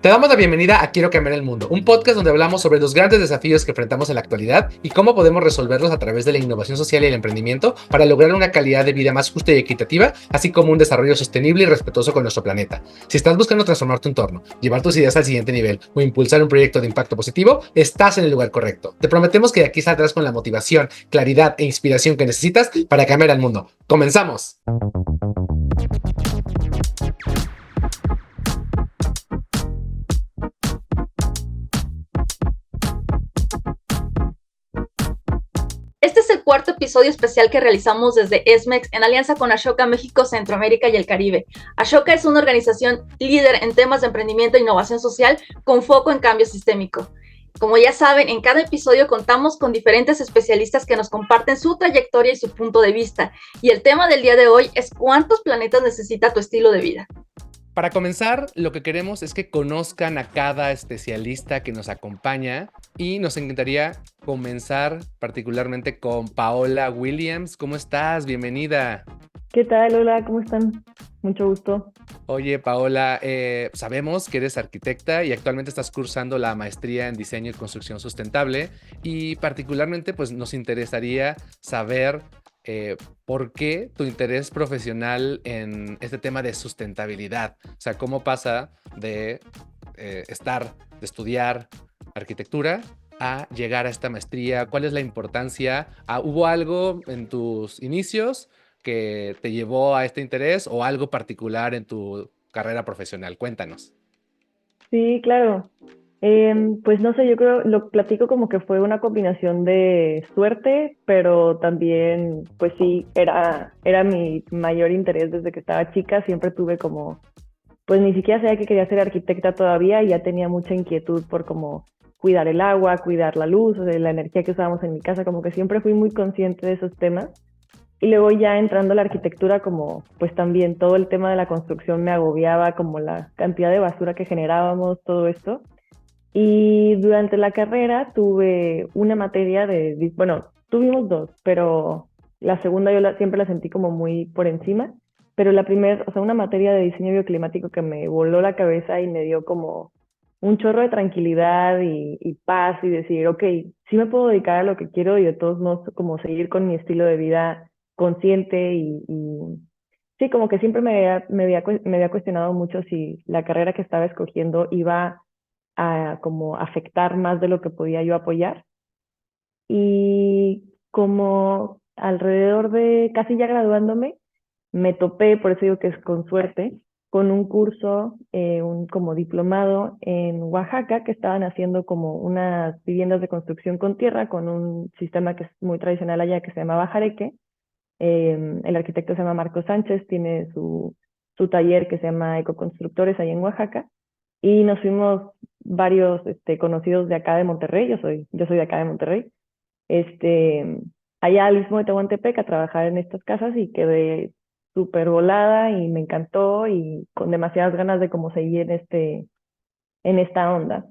Te damos la bienvenida a Quiero cambiar el mundo, un podcast donde hablamos sobre los grandes desafíos que enfrentamos en la actualidad y cómo podemos resolverlos a través de la innovación social y el emprendimiento para lograr una calidad de vida más justa y equitativa, así como un desarrollo sostenible y respetuoso con nuestro planeta. Si estás buscando transformar tu entorno, llevar tus ideas al siguiente nivel o impulsar un proyecto de impacto positivo, estás en el lugar correcto. Te prometemos que de aquí saldrás con la motivación, claridad e inspiración que necesitas para cambiar el mundo. ¡Comenzamos! Este es el cuarto episodio especial que realizamos desde ESMEX en alianza con Ashoka México, Centroamérica y el Caribe. Ashoka es una organización líder en temas de emprendimiento e innovación social con foco en cambio sistémico. Como ya saben, en cada episodio contamos con diferentes especialistas que nos comparten su trayectoria y su punto de vista. Y el tema del día de hoy es ¿cuántos planetas necesita tu estilo de vida? Para comenzar, lo que queremos es que conozcan a cada especialista que nos acompaña y nos encantaría comenzar particularmente con Paola Williams. ¿Cómo estás? Bienvenida. ¿Qué tal? Hola, ¿cómo están? Mucho gusto. Oye, Paola, sabemos que eres arquitecta y actualmente estás cursando la maestría en diseño y construcción sustentable y particularmente pues nos interesaría saber por qué tu interés profesional en este tema de sustentabilidad. O sea, cómo pasa de de estudiar arquitectura a llegar a esta maestría. ¿Cuál es la importancia? ¿Hubo algo en tus inicios que te llevó a este interés o algo particular en tu carrera profesional? Cuéntanos. Sí, claro. Pues no sé, yo creo, lo platico como que fue una combinación de suerte, pero también, pues sí, era mi mayor interés desde que estaba chica. Siempre tuve como, pues ni siquiera sabía que quería ser arquitecta todavía y ya tenía mucha inquietud por como cuidar el agua, cuidar la luz, o sea, la energía que usábamos en mi casa, como que siempre fui muy consciente de esos temas. Y luego ya entrando a la arquitectura, como pues también todo el tema de la construcción me agobiaba, como la cantidad de basura que generábamos, todo esto. Y durante la carrera tuve una materia bueno, tuvimos dos, pero la segunda siempre la sentí como muy por encima. Pero la primera, o sea, una materia de diseño bioclimático que me voló la cabeza y me dio como un chorro de tranquilidad y paz y decir, ok, sí me puedo dedicar a lo que quiero y de todos modos como seguir con mi estilo de vida consciente y sí, como que siempre me había cuestionado mucho si la carrera que estaba escogiendo iba a como afectar más de lo que podía yo apoyar. Y como alrededor de casi ya graduándome, me topé, por eso digo que es con suerte, con un curso, un como diplomado en Oaxaca que estaban haciendo como unas viviendas de construcción con tierra con un sistema que es muy tradicional allá que se llama Bajareque. El arquitecto se llama Marco Sánchez, tiene su taller que se llama Ecoconstructores ahí en Oaxaca. Y nos fuimos varios conocidos de acá de Monterrey, yo soy de acá de Monterrey, este, allá al mismo de Tehuantepec a trabajar en estas casas y quedé súper volada y me encantó y con demasiadas ganas de cómo seguir en esta onda.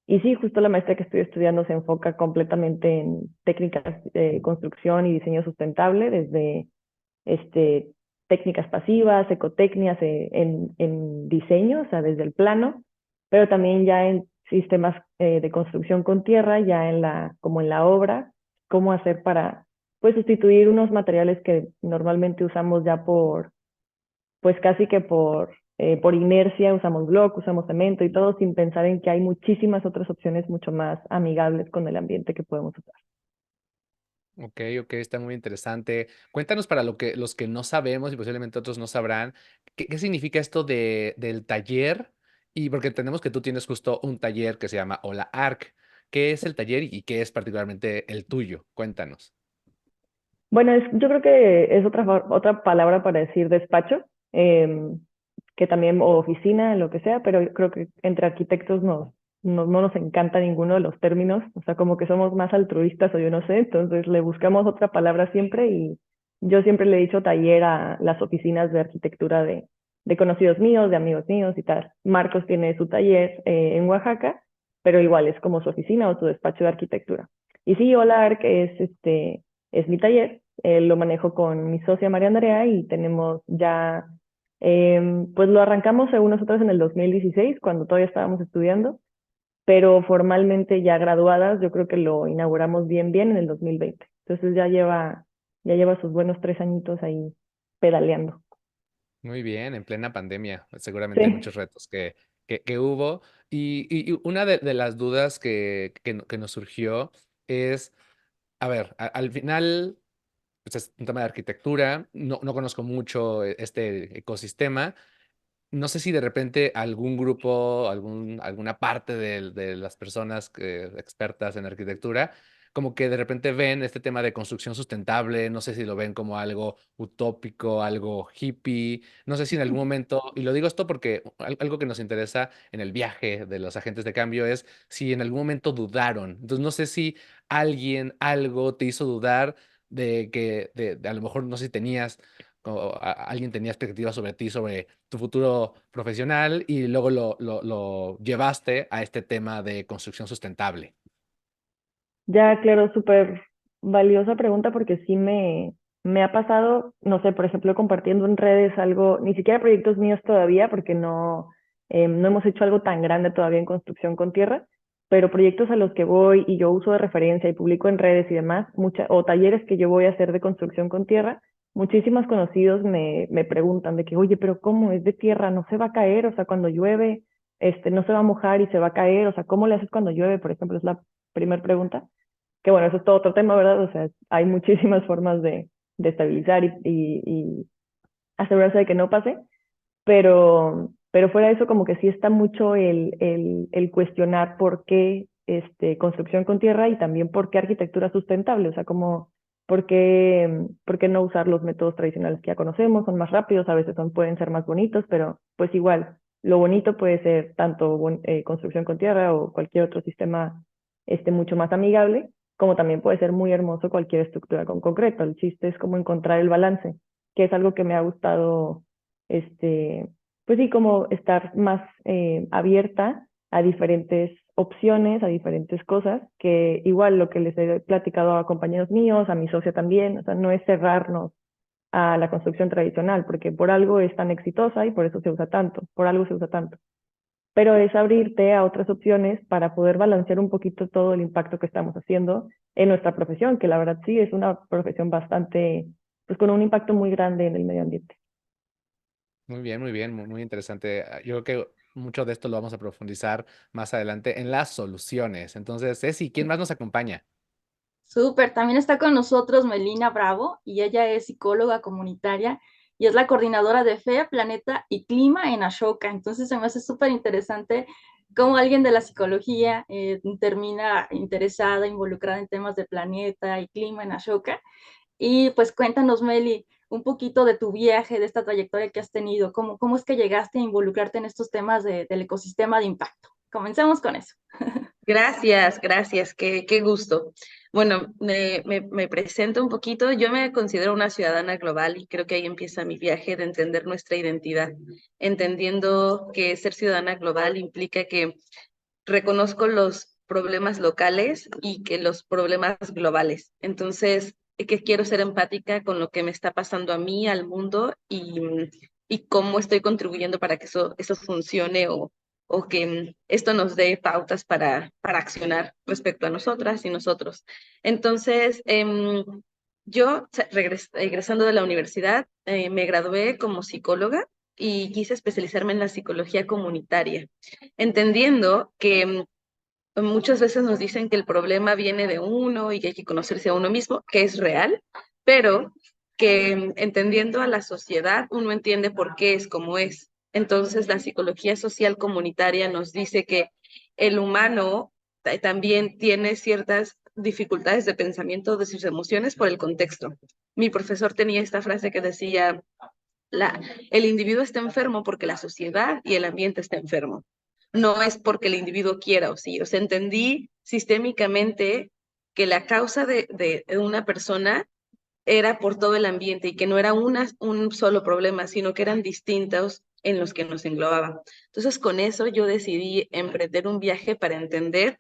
Y sí, justo la maestría que estoy estudiando se enfoca completamente en técnicas de construcción y diseño sustentable, desde este, técnicas pasivas, ecotecnias en diseño, o sea, desde el plano, pero también ya en sistemas de construcción con tierra, ya como en la obra, cómo hacer para, pues, sustituir unos materiales que normalmente usamos ya pues casi que por inercia, usamos block, usamos cemento y todo sin pensar en que hay muchísimas otras opciones mucho más amigables con el ambiente que podemos usar. Ok, ok, está muy interesante. Cuéntanos para los que no sabemos y posiblemente otros no sabrán, ¿qué significa esto del taller? Y porque entendemos que tú tienes justo un taller que se llama Hola Arc. ¿Qué es el taller y qué es particularmente el tuyo? Cuéntanos. Bueno, yo creo que es otra palabra para decir despacho, que también, o oficina, lo que sea, pero yo creo que entre arquitectos no nos encanta ninguno de los términos, o sea, como que somos más altruistas o yo no sé, entonces le buscamos otra palabra siempre y yo siempre le he dicho taller a las oficinas de arquitectura de conocidos míos, de amigos míos y tal. Marcos tiene su taller en Oaxaca, pero igual es como su oficina o su despacho de arquitectura. Y sí, Hola que es mi taller, lo manejo con mi socia María Andrea y tenemos ya Pues lo arrancamos según nosotros en el 2016, cuando todavía estábamos estudiando, pero formalmente ya graduadas, yo creo que lo inauguramos bien, bien en el 2020. Entonces ya lleva sus buenos 3 añitos ahí pedaleando. Muy bien, en plena pandemia, seguramente hay Sí, muchos retos que hubo. Y una de las dudas que nos surgió es, a ver, al final, pues es un tema de arquitectura, no conozco mucho este ecosistema. No sé si de repente algún grupo, alguna parte de las personas expertas en arquitectura, como que de repente ven este tema de construcción sustentable, no sé si lo ven como algo utópico, algo hippie, no sé si en algún momento, y lo digo esto porque algo que nos interesa en el viaje de los agentes de cambio es si en algún momento dudaron. Entonces no sé si alguien, algo te hizo dudar de que a lo mejor no sé si tenías o alguien tenía expectativas sobre ti, sobre tu futuro profesional y luego lo llevaste a este tema de construcción sustentable. ya, claro, súper valiosa pregunta porque sí me ha pasado, no sé, por ejemplo, compartiendo en redes algo, ni siquiera proyectos míos todavía, porque no hemos hecho algo tan grande todavía en construcción con tierra, pero proyectos a los que voy y yo uso de referencia y publico en redes y demás, o talleres que yo voy a hacer de construcción con tierra, muchísimos conocidos me preguntan de que, oye, pero ¿cómo es de tierra? ¿No se va a caer? O sea, cuando llueve, no se va a mojar y se va a caer, o sea, ¿cómo le haces cuando llueve? Por ejemplo, es la primera pregunta. Que bueno, eso es todo otro tema, ¿verdad? O sea, hay muchísimas formas de estabilizar y asegurarse de que no pase, pero fuera de eso como que sí está mucho el cuestionar por qué construcción con tierra y también por qué arquitectura sustentable, o sea, como por qué no usar los métodos tradicionales que ya conocemos, son más rápidos, a veces pueden ser más bonitos, pero pues igual, lo bonito puede ser tanto construcción con tierra o cualquier otro sistema mucho más amigable, como también puede ser muy hermoso cualquier estructura con concreto. El chiste es como encontrar el balance, que es algo que me ha gustado este, pues sí, como estar más abierta a diferentes opciones, a diferentes cosas, que igual lo que les he platicado a compañeros míos, a mi socia también, o sea, no es cerrarnos a la construcción tradicional, porque por algo es tan exitosa y por eso se usa tanto, por algo se usa tanto. Pero es abrirte a otras opciones para poder balancear un poquito todo el impacto que estamos haciendo en nuestra profesión, que la verdad sí es una profesión bastante, pues con un impacto muy grande en el medio ambiente. Muy bien, muy interesante. Yo creo que mucho de esto lo vamos a profundizar más adelante en las soluciones. Entonces, Ceci, ¿quién más nos acompaña? Súper, también está con nosotros Melina Bravo y ella es psicóloga comunitaria y es la coordinadora de Fe, Planeta y Clima en Ashoka. Entonces se me hace súper interesante cómo alguien de la psicología termina interesada, involucrada en temas de planeta y clima en Ashoka. Y pues cuéntanos, Meli, un poquito de tu viaje, de esta trayectoria que has tenido, cómo es que llegaste a involucrarte en estos temas del ecosistema de impacto. Comencemos con eso. Gracias, gracias, qué gusto. Bueno, me presento un poquito. Yo me considero una ciudadana global y creo que ahí empieza mi viaje de entender nuestra identidad, entendiendo que ser ciudadana global implica que reconozco los problemas locales y que los problemas globales. Entonces, que quiero ser empática con lo que me está pasando a mí, al mundo y cómo estoy contribuyendo para que eso funcione o que esto nos dé pautas para accionar respecto a nosotras y nosotros. Entonces, yo, egresando de la universidad, me gradué como psicóloga y quise especializarme en la psicología comunitaria, entendiendo que muchas veces nos dicen que el problema viene de uno y que hay que conocerse a uno mismo, que es real, pero que entendiendo a la sociedad uno entiende por qué es como es. Entonces, la psicología social comunitaria nos dice que el humano también tiene ciertas dificultades de pensamiento de sus emociones por el contexto. Mi profesor tenía esta frase que decía, el individuo está enfermo porque la sociedad y el ambiente está enfermo. No es porque el individuo quiera o sí. O sea, entendí sistémicamente que la causa de una persona era por todo el ambiente y que no era un solo problema, sino que eran distintos en los que nos englobaban. Entonces, con eso yo decidí emprender un viaje para entender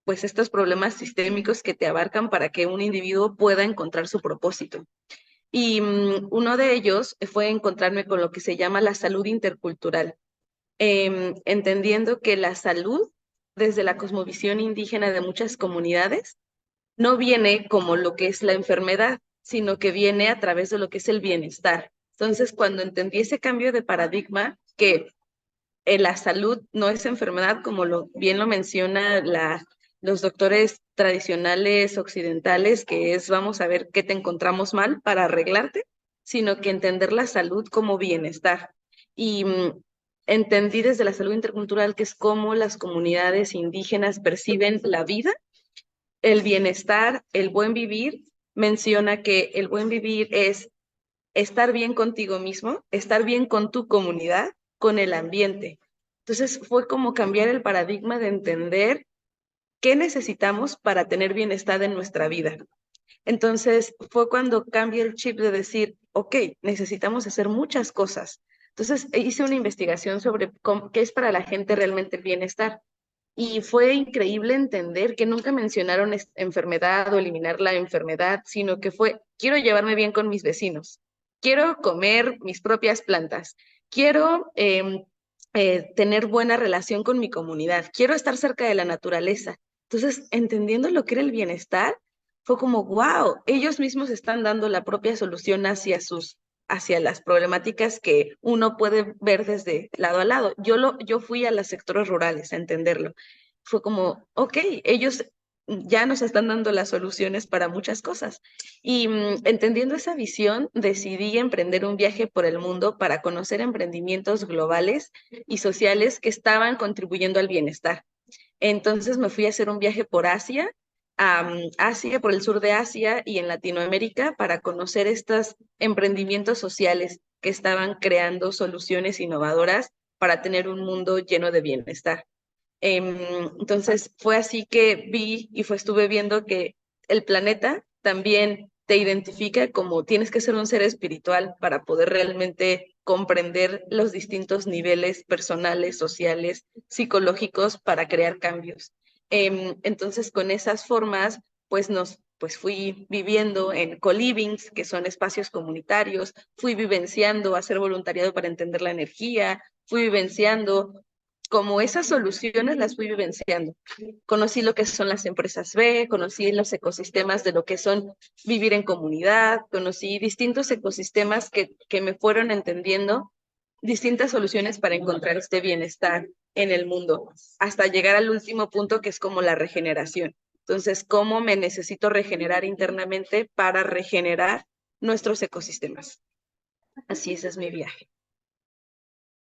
pues estos problemas sistémicos que te abarcan para que un individuo pueda encontrar su propósito. Y uno de ellos fue encontrarme con lo que se llama la salud intercultural, entendiendo que la salud, desde la cosmovisión indígena de muchas comunidades, no viene como lo que es la enfermedad, sino que viene a través de lo que es el bienestar. Entonces, cuando entendí ese cambio de paradigma, que la salud no es enfermedad, como bien lo menciona los doctores tradicionales occidentales, que es vamos a ver qué te encontramos mal para arreglarte, sino que entender la salud como bienestar. Y entendí desde la salud intercultural que es cómo las comunidades indígenas perciben la vida, el bienestar, el buen vivir. Menciona que el buen vivir es estar bien contigo mismo, estar bien con tu comunidad, con el ambiente. Entonces fue como cambiar el paradigma de entender qué necesitamos para tener bienestar en nuestra vida. Entonces fue cuando cambié el chip de decir, ok, necesitamos hacer muchas cosas. Entonces hice una investigación sobre qué es para la gente realmente el bienestar. Y fue increíble entender que nunca mencionaron enfermedad o eliminar la enfermedad, sino que fue, quiero llevarme bien con mis vecinos, quiero comer mis propias plantas, quiero tener buena relación con mi comunidad, quiero estar cerca de la naturaleza. Entonces, entendiendo lo que era el bienestar, fue como, wow, ellos mismos están dando la propia solución hacia las problemáticas que uno puede ver desde lado a lado. Yo fui a los sectores rurales a entenderlo. Fue como, ok, ellos ya nos están dando las soluciones para muchas cosas. Y entendiendo esa visión, decidí emprender un viaje por el mundo para conocer emprendimientos globales y sociales que estaban contribuyendo al bienestar. Entonces me fui a hacer un viaje por Asia, Asia, por el sur de Asia y en Latinoamérica para conocer estos emprendimientos sociales que estaban creando soluciones innovadoras para tener un mundo lleno de bienestar. Entonces fue así que estuve viendo que el planeta también te identifica como tienes que ser un ser espiritual para poder realmente comprender los distintos niveles personales, sociales, psicológicos para crear cambios. Entonces con esas formas, pues fui viviendo en co-livings, que son espacios comunitarios, fui vivenciando hacer voluntariado para entender la energía, fui vivenciando como esas soluciones las fui vivenciando. Conocí lo que son las empresas B, conocí los ecosistemas de lo que son vivir en comunidad, conocí distintos ecosistemas que me fueron entendiendo distintas soluciones para encontrar este bienestar en el mundo, hasta llegar al último punto que es como la regeneración. Entonces, ¿cómo me necesito regenerar internamente para regenerar nuestros ecosistemas? Así, ese es mi viaje.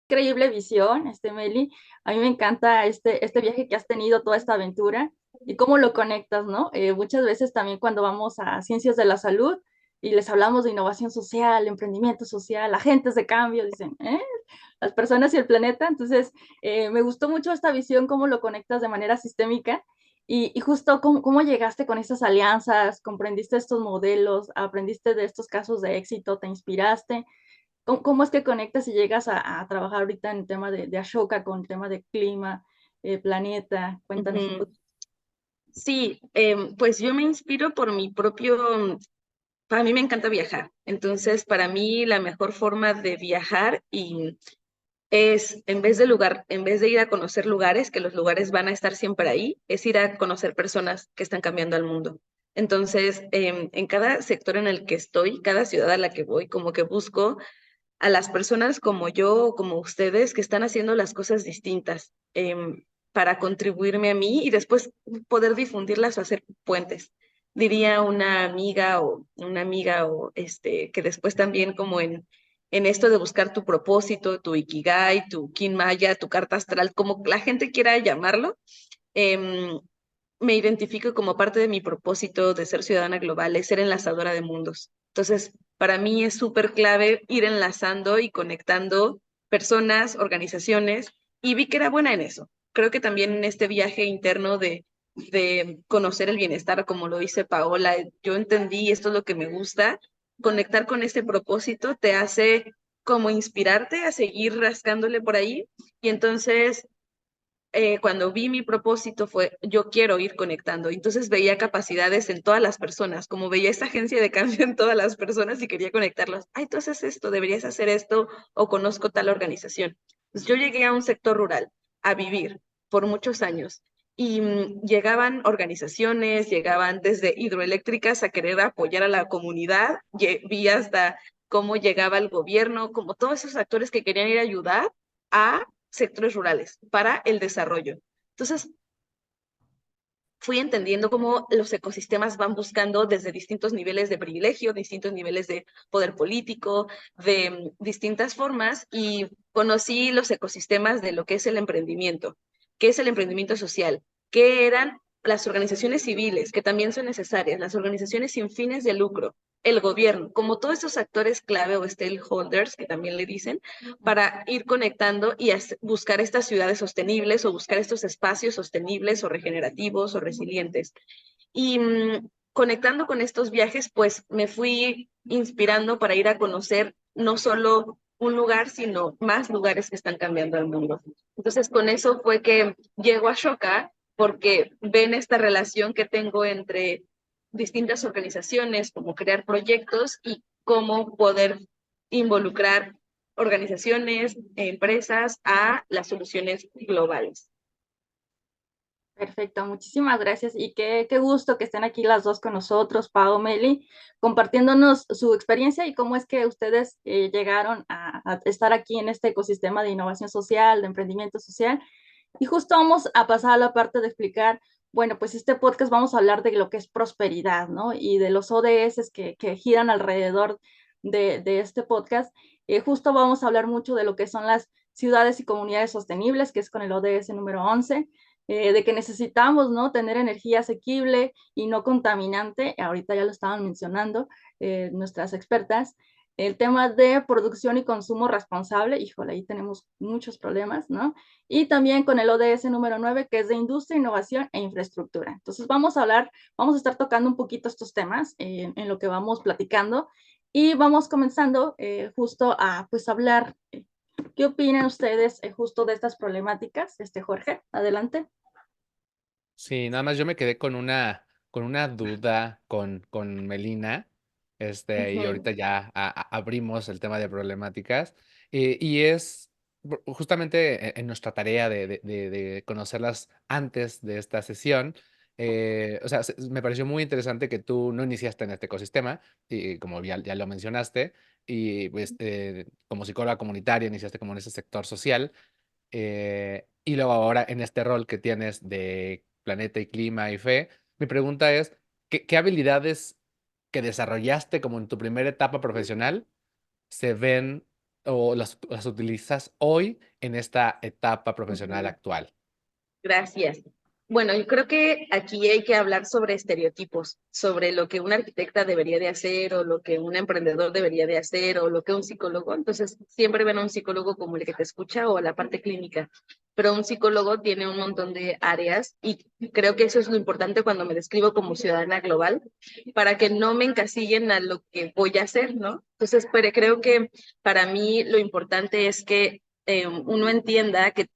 Increíble visión, Meli. A mí me encanta este viaje que has tenido, toda esta aventura y cómo lo conectas, ¿no? Muchas veces también cuando vamos a ciencias de la salud y les hablamos de innovación social, emprendimiento social, agentes de cambio, dicen, ¿eh? Las personas y el planeta. Entonces, me gustó mucho esta visión, cómo lo conectas de manera sistémica y justo cómo llegaste con estas alianzas, comprendiste estos modelos, aprendiste de estos casos de éxito, te inspiraste. ¿Cómo es que conectas y llegas a trabajar ahorita en el tema de Ashoka con el tema de clima, planeta? Cuéntanos un poquito. Sí, pues yo me inspiro por mi propio, para mí me encanta viajar, entonces para mí la mejor forma de viajar es en vez de ir a conocer lugares, que los lugares van a estar siempre ahí, es ir a conocer personas que están cambiando al mundo. Entonces, en cada sector en el que estoy, cada ciudad a la que voy, como que busco a las personas como yo o como ustedes que están haciendo las cosas distintas, para contribuirme a mí y después poder difundirlas o hacer puentes. Diría una amiga o que después también como en esto de buscar tu propósito, tu ikigai, tu kin maya, tu carta astral, como la gente quiera llamarlo, em, me identifico como parte de mi propósito de ser ciudadana global, es ser enlazadora de mundos. Entonces, para mí es súper clave ir enlazando y conectando personas, organizaciones, y vi que era buena en eso. Creo que también en este viaje interno de conocer el bienestar, como lo dice Paola, yo entendí, esto es lo que me gusta, conectar con este propósito te hace como inspirarte a seguir rascándole por ahí, y entonces cuando vi mi propósito fue, yo quiero ir conectando. Entonces veía capacidades en todas las personas, como veía esta agencia de cambio en todas las personas y quería conectarlos. Ay, tú haces esto, deberías hacer esto, o conozco tal organización. Pues yo llegué a un sector rural a vivir por muchos años y llegaban organizaciones, llegaban desde hidroeléctricas a querer apoyar a la comunidad, vi hasta cómo llegaba el gobierno, como todos esos actores que querían ir a ayudar a sectores rurales para el desarrollo. Entonces, fui entendiendo cómo los ecosistemas van buscando desde distintos niveles de privilegio, distintos niveles de poder político, de distintas formas, y conocí los ecosistemas de lo que es el emprendimiento, qué es el emprendimiento social, qué eran las organizaciones civiles, que también son necesarias, las organizaciones sin fines de lucro, el gobierno, como todos esos actores clave o stakeholders, que también le dicen, para ir conectando y buscar estas ciudades sostenibles o buscar estos espacios sostenibles o regenerativos o resilientes. Y conectando con estos viajes, pues me fui inspirando para ir a conocer no solo un lugar, sino más lugares que están cambiando el mundo. Entonces, con eso fue que llego a Ashoka, porque ven esta relación que tengo entre distintas organizaciones, como crear proyectos y cómo poder involucrar organizaciones, empresas a las soluciones globales. Perfecto, muchísimas gracias y qué gusto que estén aquí las dos con nosotros, Pau, Meli, compartiéndonos su experiencia y cómo es que ustedes llegaron a estar aquí en este ecosistema de innovación social, de emprendimiento social. Y justo vamos a pasar a la parte de explicar, bueno, pues este podcast vamos a hablar de lo que es prosperidad, ¿no? Y de los ODS que giran alrededor de este podcast. Justo vamos a hablar mucho de lo que son las ciudades y comunidades sostenibles, que es con el ODS número 11, de que necesitamos, ¿no?, tener energía asequible y no contaminante. Ahorita ya lo estaban mencionando nuestras expertas. El tema de producción y consumo responsable, híjole, ahí tenemos muchos problemas, ¿no? Y también con el ODS número 9, que es de industria, innovación e infraestructura. Entonces vamos a estar tocando un poquito estos temas en lo que vamos platicando y vamos comenzando justo a pues hablar. ¿Qué opinan ustedes justo de estas problemáticas? Jorge, adelante. Sí, nada más yo me quedé con una duda con Melina, y ahorita ya abrimos el tema de problemáticas, y es justamente en nuestra tarea de conocerlas antes de esta sesión. O sea, me pareció muy interesante que tú no iniciaste en este ecosistema, y como ya lo mencionaste, y pues como psicóloga comunitaria iniciaste como en ese sector social. Y luego ahora en este rol que tienes de planeta y clima y fe, mi pregunta es, ¿qué habilidades que desarrollaste como en tu primera etapa profesional se ven o las utilizas hoy en esta etapa profesional actual? Gracias. Bueno, yo creo que aquí hay que hablar sobre estereotipos, sobre lo que una arquitecta debería de hacer o lo que un emprendedor debería de hacer o lo que un psicólogo. Entonces, siempre ven a un psicólogo como el que te escucha o la parte clínica, pero un psicólogo tiene un montón de áreas y creo que eso es lo importante cuando me describo como ciudadana global, para que no me encasillen a lo que voy a hacer, ¿no? Entonces, pero creo que para mí lo importante es que uno entienda que,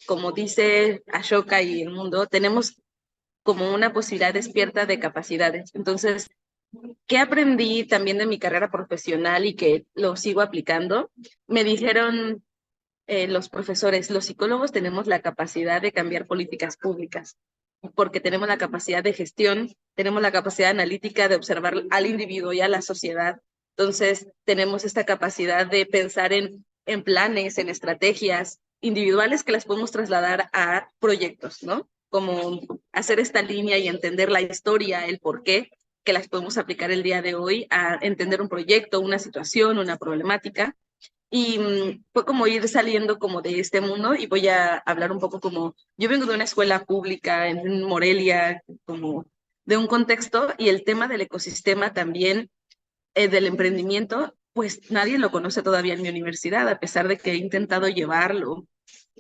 como dice Ashoka y el mundo, tenemos como una posibilidad despierta de capacidades. Entonces, ¿qué aprendí también de mi carrera profesional y que lo sigo aplicando? Me dijeron los profesores, los psicólogos tenemos la capacidad de cambiar políticas públicas, porque tenemos la capacidad de gestión, tenemos la capacidad analítica de observar al individuo y a la sociedad. Entonces, tenemos esta capacidad de pensar en planes, en estrategias individuales que las podemos trasladar a proyectos, ¿no? Como hacer esta línea y entender la historia, el porqué, que las podemos aplicar el día de hoy a entender un proyecto, una situación, una problemática. Y fue como ir saliendo como de este mundo, y voy a hablar un poco como, yo vengo de una escuela pública en Morelia, como de un contexto, y el tema del ecosistema también, del emprendimiento, pues nadie lo conoce todavía en mi universidad, a pesar de que he intentado llevarlo,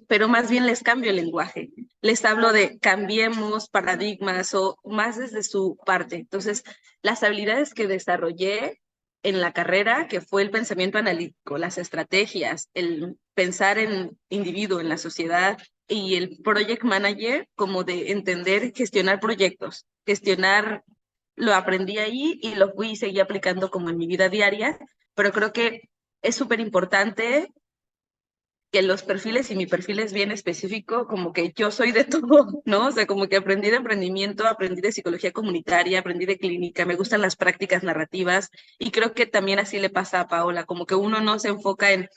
pero más bien les cambio el lenguaje, les hablo de cambiemos paradigmas o más desde su parte. Entonces, las habilidades que desarrollé en la carrera, que fue el pensamiento analítico, las estrategias, el pensar en individuo, en la sociedad, y el project manager como de entender, gestionar proyectos, gestionar, lo aprendí ahí y lo fui y seguí aplicando como en mi vida diaria, pero creo que es súper importante que los perfiles y mi perfil es bien específico, como que yo soy de todo, ¿no? O sea, como que aprendí de emprendimiento, aprendí de psicología comunitaria, aprendí de clínica, me gustan las prácticas narrativas y creo que también así le pasa a Paola, como que uno no se enfoca en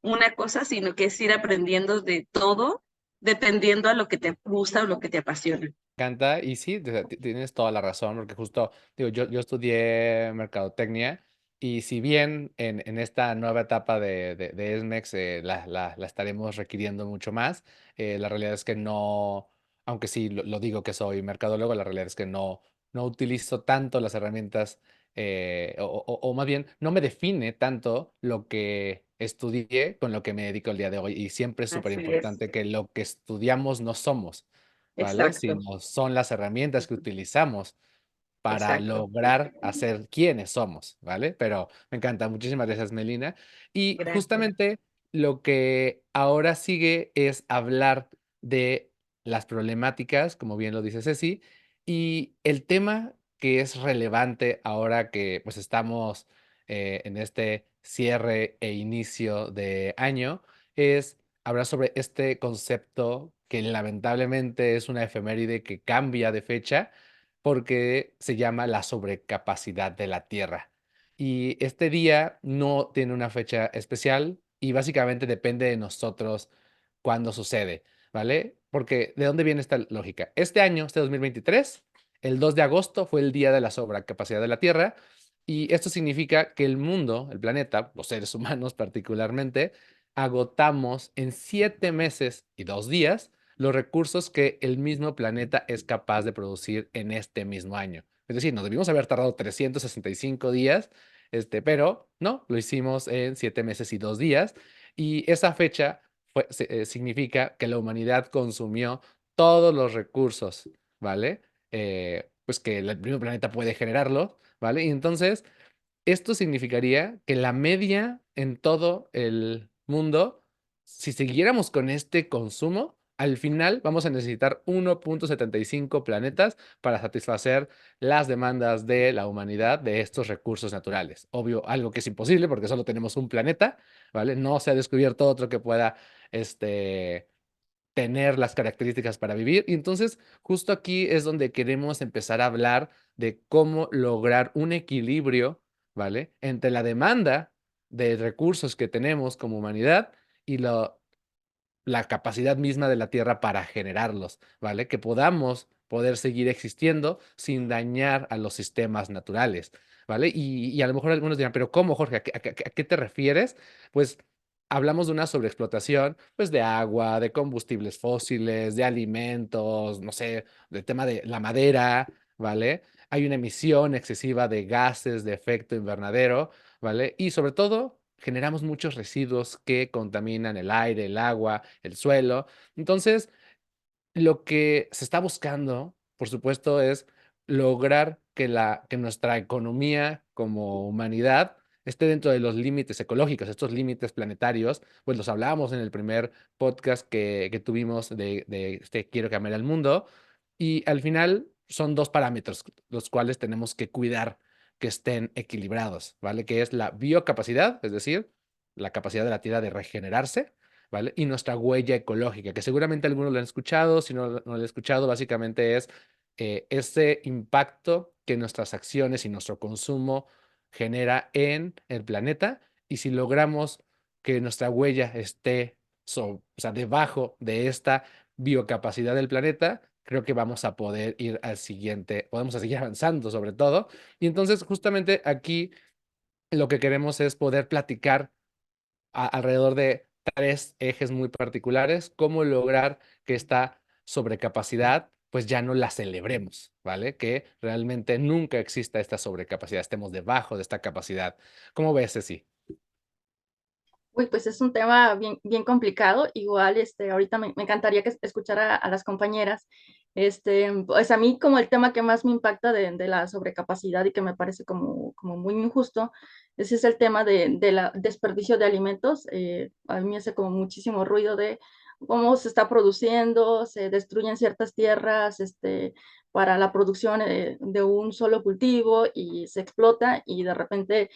una cosa, sino que es ir aprendiendo de todo dependiendo a lo que te gusta o lo que te apasiona. Encanta, y sí, tienes toda la razón, porque justo, digo, yo estudié mercadotecnia, y si bien en esta nueva etapa de SMEX la estaremos requiriendo mucho más, la realidad es que no, aunque sí lo digo que soy mercadólogo, la realidad es que no utilizo tanto las herramientas, o más bien, no me define tanto lo que estudié con lo que me dedico el día de hoy, y siempre es súper Así es, importante que lo que estudiamos no somos. ¿Vale? exacto, Sino son las herramientas que utilizamos para exacto. lograr hacer quienes somos, ¿vale? Pero me encanta, muchísimas gracias, Melina. Y Gracias. justamente lo que ahora sigue es hablar de las problemáticas, como bien lo dice Ceci, y el tema que es relevante ahora que pues estamos en este cierre e inicio de año es hablar sobre este concepto que lamentablemente es una efeméride que cambia de fecha porque se llama la sobrecapacidad de la Tierra. Y este día no tiene una fecha especial y básicamente depende de nosotros cuándo sucede, ¿vale? Porque ¿de dónde viene esta lógica? Este año, este 2023, el 2 de agosto fue el día de la sobrecapacidad de la Tierra, y esto significa que el mundo, el planeta, los seres humanos particularmente, agotamos en 7 meses y 2 días los recursos que el mismo planeta es capaz de producir en este mismo año. Es decir, nos debimos haber tardado 365 días, pero no, lo hicimos en 7 meses y 2 días. Y esa fecha significa que la humanidad consumió todos los recursos, ¿vale? Pues que el mismo planeta puede generarlo, ¿vale? Y entonces esto significaría que la media en todo el mundo, si siguiéramos con este consumo, al final vamos a necesitar 1,75 planetas para satisfacer las demandas de la humanidad de estos recursos naturales. Obvio, algo que es imposible porque solo tenemos un planeta, ¿vale? No se ha descubierto otro que pueda, tener las características para vivir. Y entonces, justo aquí es donde queremos empezar a hablar de cómo lograr un equilibrio, ¿vale? Entre la demanda de recursos que tenemos como humanidad y la capacidad misma de la Tierra para generarlos, ¿vale? Que podamos poder seguir existiendo sin dañar a los sistemas naturales, ¿vale? Y a lo mejor algunos dirán, pero ¿cómo, Jorge? ¿A qué te refieres? Pues hablamos de una sobreexplotación, pues de agua, de combustibles fósiles, de alimentos, no sé, del tema de la madera, ¿vale? Hay una emisión excesiva de gases de efecto invernadero, ¿vale? Y sobre todo, generamos muchos residuos que contaminan el aire, el agua, el suelo. Entonces, lo que se está buscando, por supuesto, es lograr que nuestra economía como humanidad esté dentro de los límites ecológicos, estos límites planetarios, pues los hablábamos en el primer podcast que tuvimos de Quiero cambiar el mundo, y al final son dos parámetros los cuales tenemos que cuidar que estén equilibrados, ¿vale? Que es la biocapacidad, es decir, la capacidad de la Tierra de regenerarse, ¿vale? Y nuestra huella ecológica, que seguramente algunos lo han escuchado, si no lo han escuchado, básicamente es ese impacto que nuestras acciones y nuestro consumo genera en el planeta, y si logramos que nuestra huella esté o sea, debajo de esta biocapacidad del planeta, creo que vamos a poder ir al siguiente, podemos a seguir avanzando sobre todo. Y entonces justamente aquí lo que queremos es poder platicar alrededor de tres ejes muy particulares, cómo lograr que esta sobrecapacidad pues ya no la celebremos, ¿vale? Que realmente nunca exista esta sobrecapacidad, estemos debajo de esta capacidad. ¿Cómo ves, Ceci? Uy, pues es un tema bien, bien complicado. Igual, ahorita me encantaría que escuchara a las compañeras. Pues a mí como el tema que más me impacta de la sobrecapacidad y que me parece como muy injusto, ese es el tema de la desperdicio de alimentos. A mí me hace como muchísimo ruido de cómo se está produciendo, se destruyen ciertas tierras, para la producción de un solo cultivo y se explota y de repente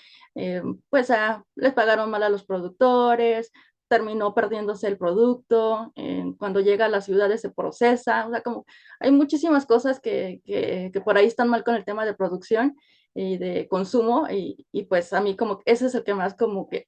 pues les pagaron mal a los productores, terminó perdiéndose el producto, cuando llega a las ciudades se procesa, o sea, como hay muchísimas cosas que por ahí están mal con el tema de producción y de consumo y pues a mí como que ese es el que más como que,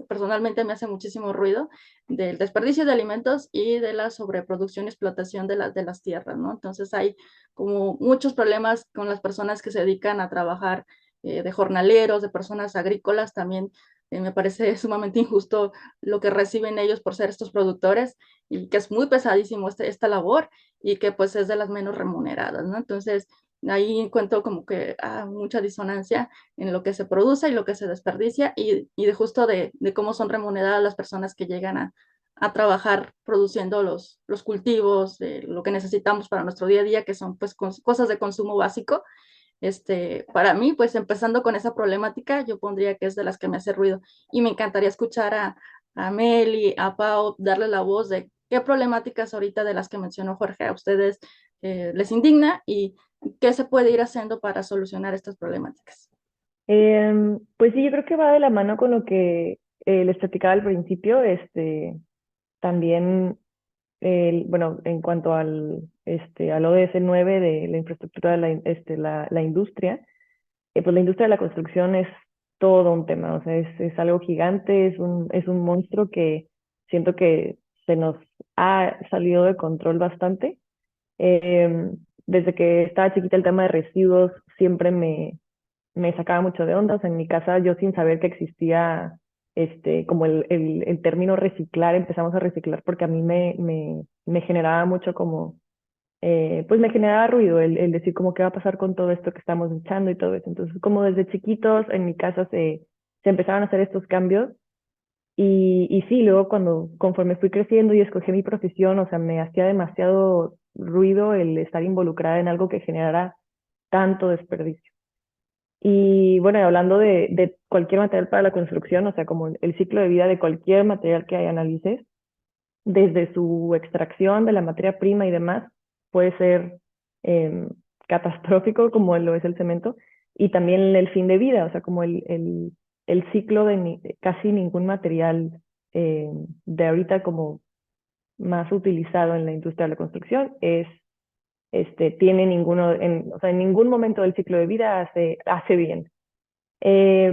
personalmente me hace muchísimo ruido del desperdicio de alimentos y de la sobreproducción y explotación de las tierras, ¿no? Entonces hay como muchos problemas con las personas que se dedican a trabajar de jornaleros, de personas agrícolas también. Me parece sumamente injusto lo que reciben ellos por ser estos productores y que es muy pesadísimo esta labor y que pues es de las menos remuneradas, ¿no? Entonces, ahí encuentro como que mucha disonancia en lo que se produce y lo que se desperdicia y de justo de cómo son remuneradas las personas que llegan a trabajar produciendo los cultivos, lo que necesitamos para nuestro día a día, que son pues cosas de consumo básico. Para mí, pues empezando con esa problemática, yo pondría que es de las que me hace ruido y me encantaría escuchar a Meli, a Pau, darle la voz de qué problemáticas ahorita de las que mencionó Jorge a ustedes les indigna y qué se puede ir haciendo para solucionar estas problemáticas. Pues sí, yo creo que va de la mano con lo que les platicaba al principio, también, bueno, en cuanto al ODS 9 de la infraestructura de la industria, pues la industria de la construcción es todo un tema, o sea, es algo gigante, es un monstruo que siento que se nos ha salido de control bastante. Desde que estaba chiquita el tema de residuos siempre me sacaba mucho de onda. O sea, en mi casa yo sin saber que existía como el término reciclar, empezamos a reciclar porque a mí me generaba mucho como, pues me generaba ruido el decir como qué va a pasar con todo esto que estamos echando y todo eso. Entonces, como desde chiquitos en mi casa se empezaron a hacer estos cambios y sí, luego conforme fui creciendo y escogí mi profesión, o sea, me hacía demasiado ruido el estar involucrada en algo que generara tanto desperdicio. Y bueno, y hablando de cualquier material para la construcción, o sea, como el ciclo de vida de cualquier material que analices, desde su extracción de la materia prima y demás, puede ser eh, catastrófico como lo es el cemento, y también el fin de vida, o sea, como el ciclo de casi ningún material de ahorita como más utilizado en la industria de la construcción tiene ninguno, o sea, en ningún momento del ciclo de vida hace bien.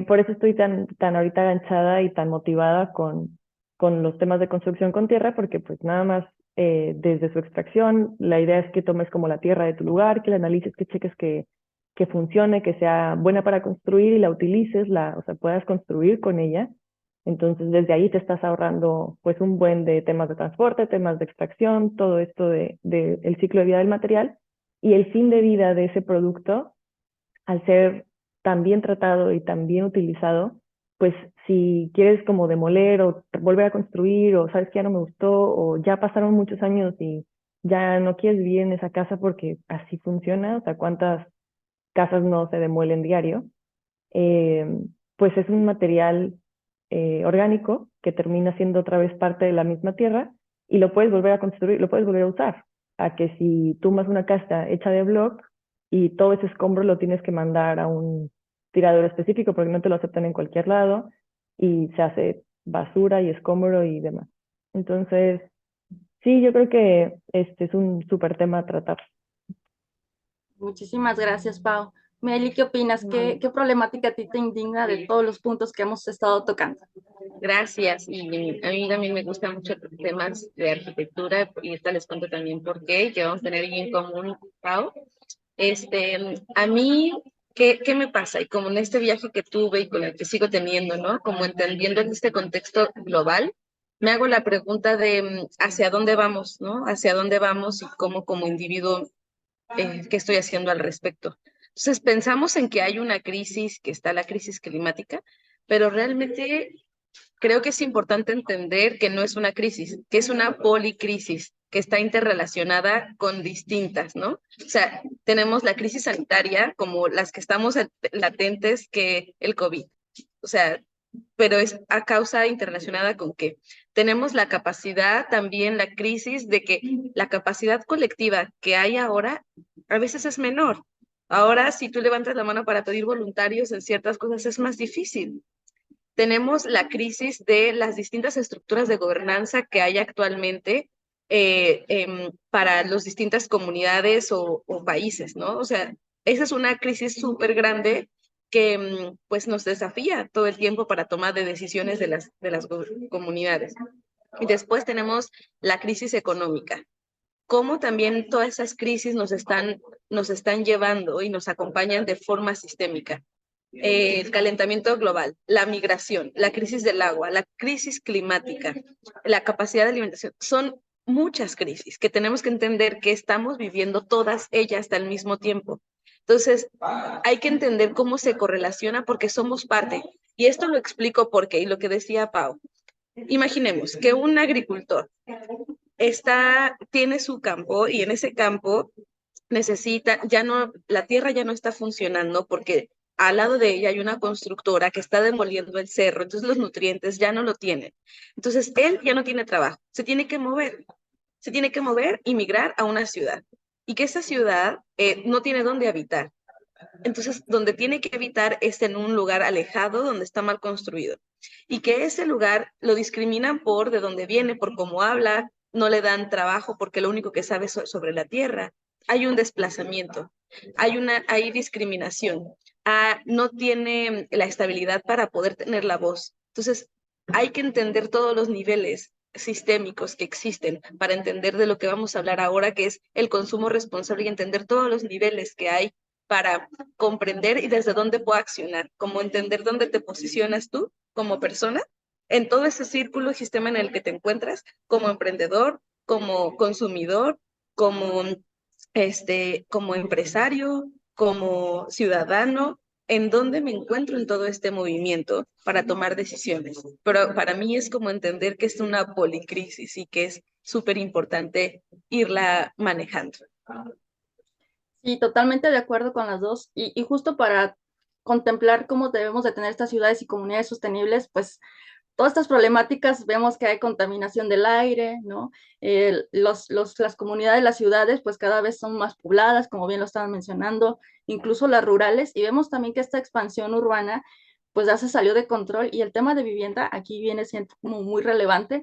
Por eso estoy tan ahorita enganchada y tan motivada con los temas de construcción con tierra, porque pues nada más desde su extracción, la idea es que tomes como la tierra de tu lugar, que la analices, que cheques que funcione, que sea buena para construir y la utilices, o sea, puedas construir con ella. Entonces, desde ahí te estás ahorrando pues un buen de temas de transporte, temas de extracción, todo esto de el ciclo de vida del material y el fin de vida de ese producto al ser tan bien tratado y tan bien utilizado, pues si quieres como demoler o volver a construir o sabes que ya no me gustó o ya pasaron muchos años y ya no quieres vivir en esa casa porque así funciona, o sea, cuántas casas no se demuelen diario, eh, pues es un material orgánico que termina siendo otra vez parte de la misma tierra y lo puedes volver a construir, lo puedes volver a usar. A que si tomas una casa hecha de block y todo ese escombro lo tienes que mandar a un tirador específico porque no te lo aceptan en cualquier lado y se hace basura y escombro y demás. Entonces, sí, yo creo que este es un súper tema a tratar. Muchísimas gracias, Pau. Meli, ¿qué opinas? ¿Qué problemática a ti te indigna de todos los puntos que hemos estado tocando? Gracias. Y a mí también me gustan mucho los temas de arquitectura y esta les cuento también por qué, que vamos a tener bien en común, Pau. A mí, ¿qué me pasa? Y como en este viaje que tuve y con el que sigo teniendo, ¿no? Como entendiendo en este contexto global, me hago la pregunta de hacia dónde vamos, ¿no? Hacia dónde vamos y cómo como individuo, qué estoy haciendo al respecto. Entonces pensamos en que hay una crisis, que está la crisis climática, pero realmente creo que es importante entender que no es una crisis, que es una policrisis, que está interrelacionada con distintas, ¿no? O sea, tenemos la crisis sanitaria como las que estamos latentes que el COVID. O sea, pero es a causa interrelacionada con que tenemos la capacidad, también la crisis de que la capacidad colectiva que hay ahora a veces es menor. Ahora, si tú levantas la mano para pedir voluntarios en ciertas cosas, es más difícil. Tenemos la crisis de las distintas estructuras de gobernanza que hay actualmente para las distintas comunidades o países, ¿no? O sea, esa es una crisis súper grande que pues nos desafía todo el tiempo para tomar de decisiones de las comunidades. Y después tenemos la crisis económica. Cómo también todas esas crisis nos están llevando y nos acompañan de forma sistémica. El calentamiento global, la migración, la crisis del agua, la crisis climática, la capacidad de alimentación, son muchas crisis que tenemos que entender que estamos viviendo todas ellas al mismo tiempo. Entonces, hay que entender cómo se correlaciona porque somos parte. Y esto lo explico porque, y lo que decía Pau, imaginemos que un agricultor tiene su campo y en ese campo necesita, ya no, la tierra ya no está funcionando porque al lado de ella hay una constructora que está demoliendo el cerro, entonces los nutrientes ya no lo tienen. Entonces él ya no tiene trabajo, se tiene que mover y migrar a una ciudad. Y que esa ciudad no tiene dónde habitar. Entonces, donde tiene que habitar es en un lugar alejado, donde está mal construido. Y que ese lugar lo discriminan por de dónde viene, por cómo habla, no le dan trabajo porque lo único que sabe es sobre la tierra. Hay un desplazamiento, hay discriminación, no tiene la estabilidad para poder tener la voz. Entonces, hay que entender todos los niveles sistémicos que existen para entender de lo que vamos a hablar ahora, que es el consumo responsable y entender todos los niveles que hay para comprender y desde dónde puedo accionar, como entender dónde te posicionas tú como persona en todo ese círculo y sistema en el que te encuentras como emprendedor, como consumidor, como, como empresario, como ciudadano, en dónde me encuentro en todo este movimiento para tomar decisiones. Pero para mí es como entender que es una policrisis y que es súper importante irla manejando. Sí, totalmente de acuerdo con las dos. Y justo para contemplar cómo debemos de tener estas ciudades y comunidades sostenibles, pues todas estas problemáticas, vemos que hay contaminación del aire, ¿no? Las comunidades, las ciudades, pues cada vez son más pobladas, como bien lo estaban mencionando, incluso las rurales, y vemos también que esta expansión urbana, pues ya se salió de control, y el tema de vivienda aquí viene siendo como muy relevante,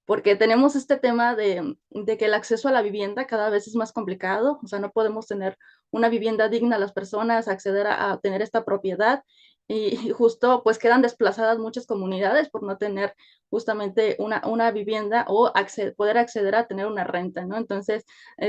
porque tenemos este tema de que el acceso a la vivienda cada vez es más complicado, o sea, no podemos tener una vivienda digna a las personas, acceder a tener esta propiedad, y justo pues quedan desplazadas muchas comunidades por no tener justamente una vivienda o poder acceder a tener una renta, ¿no? Entonces,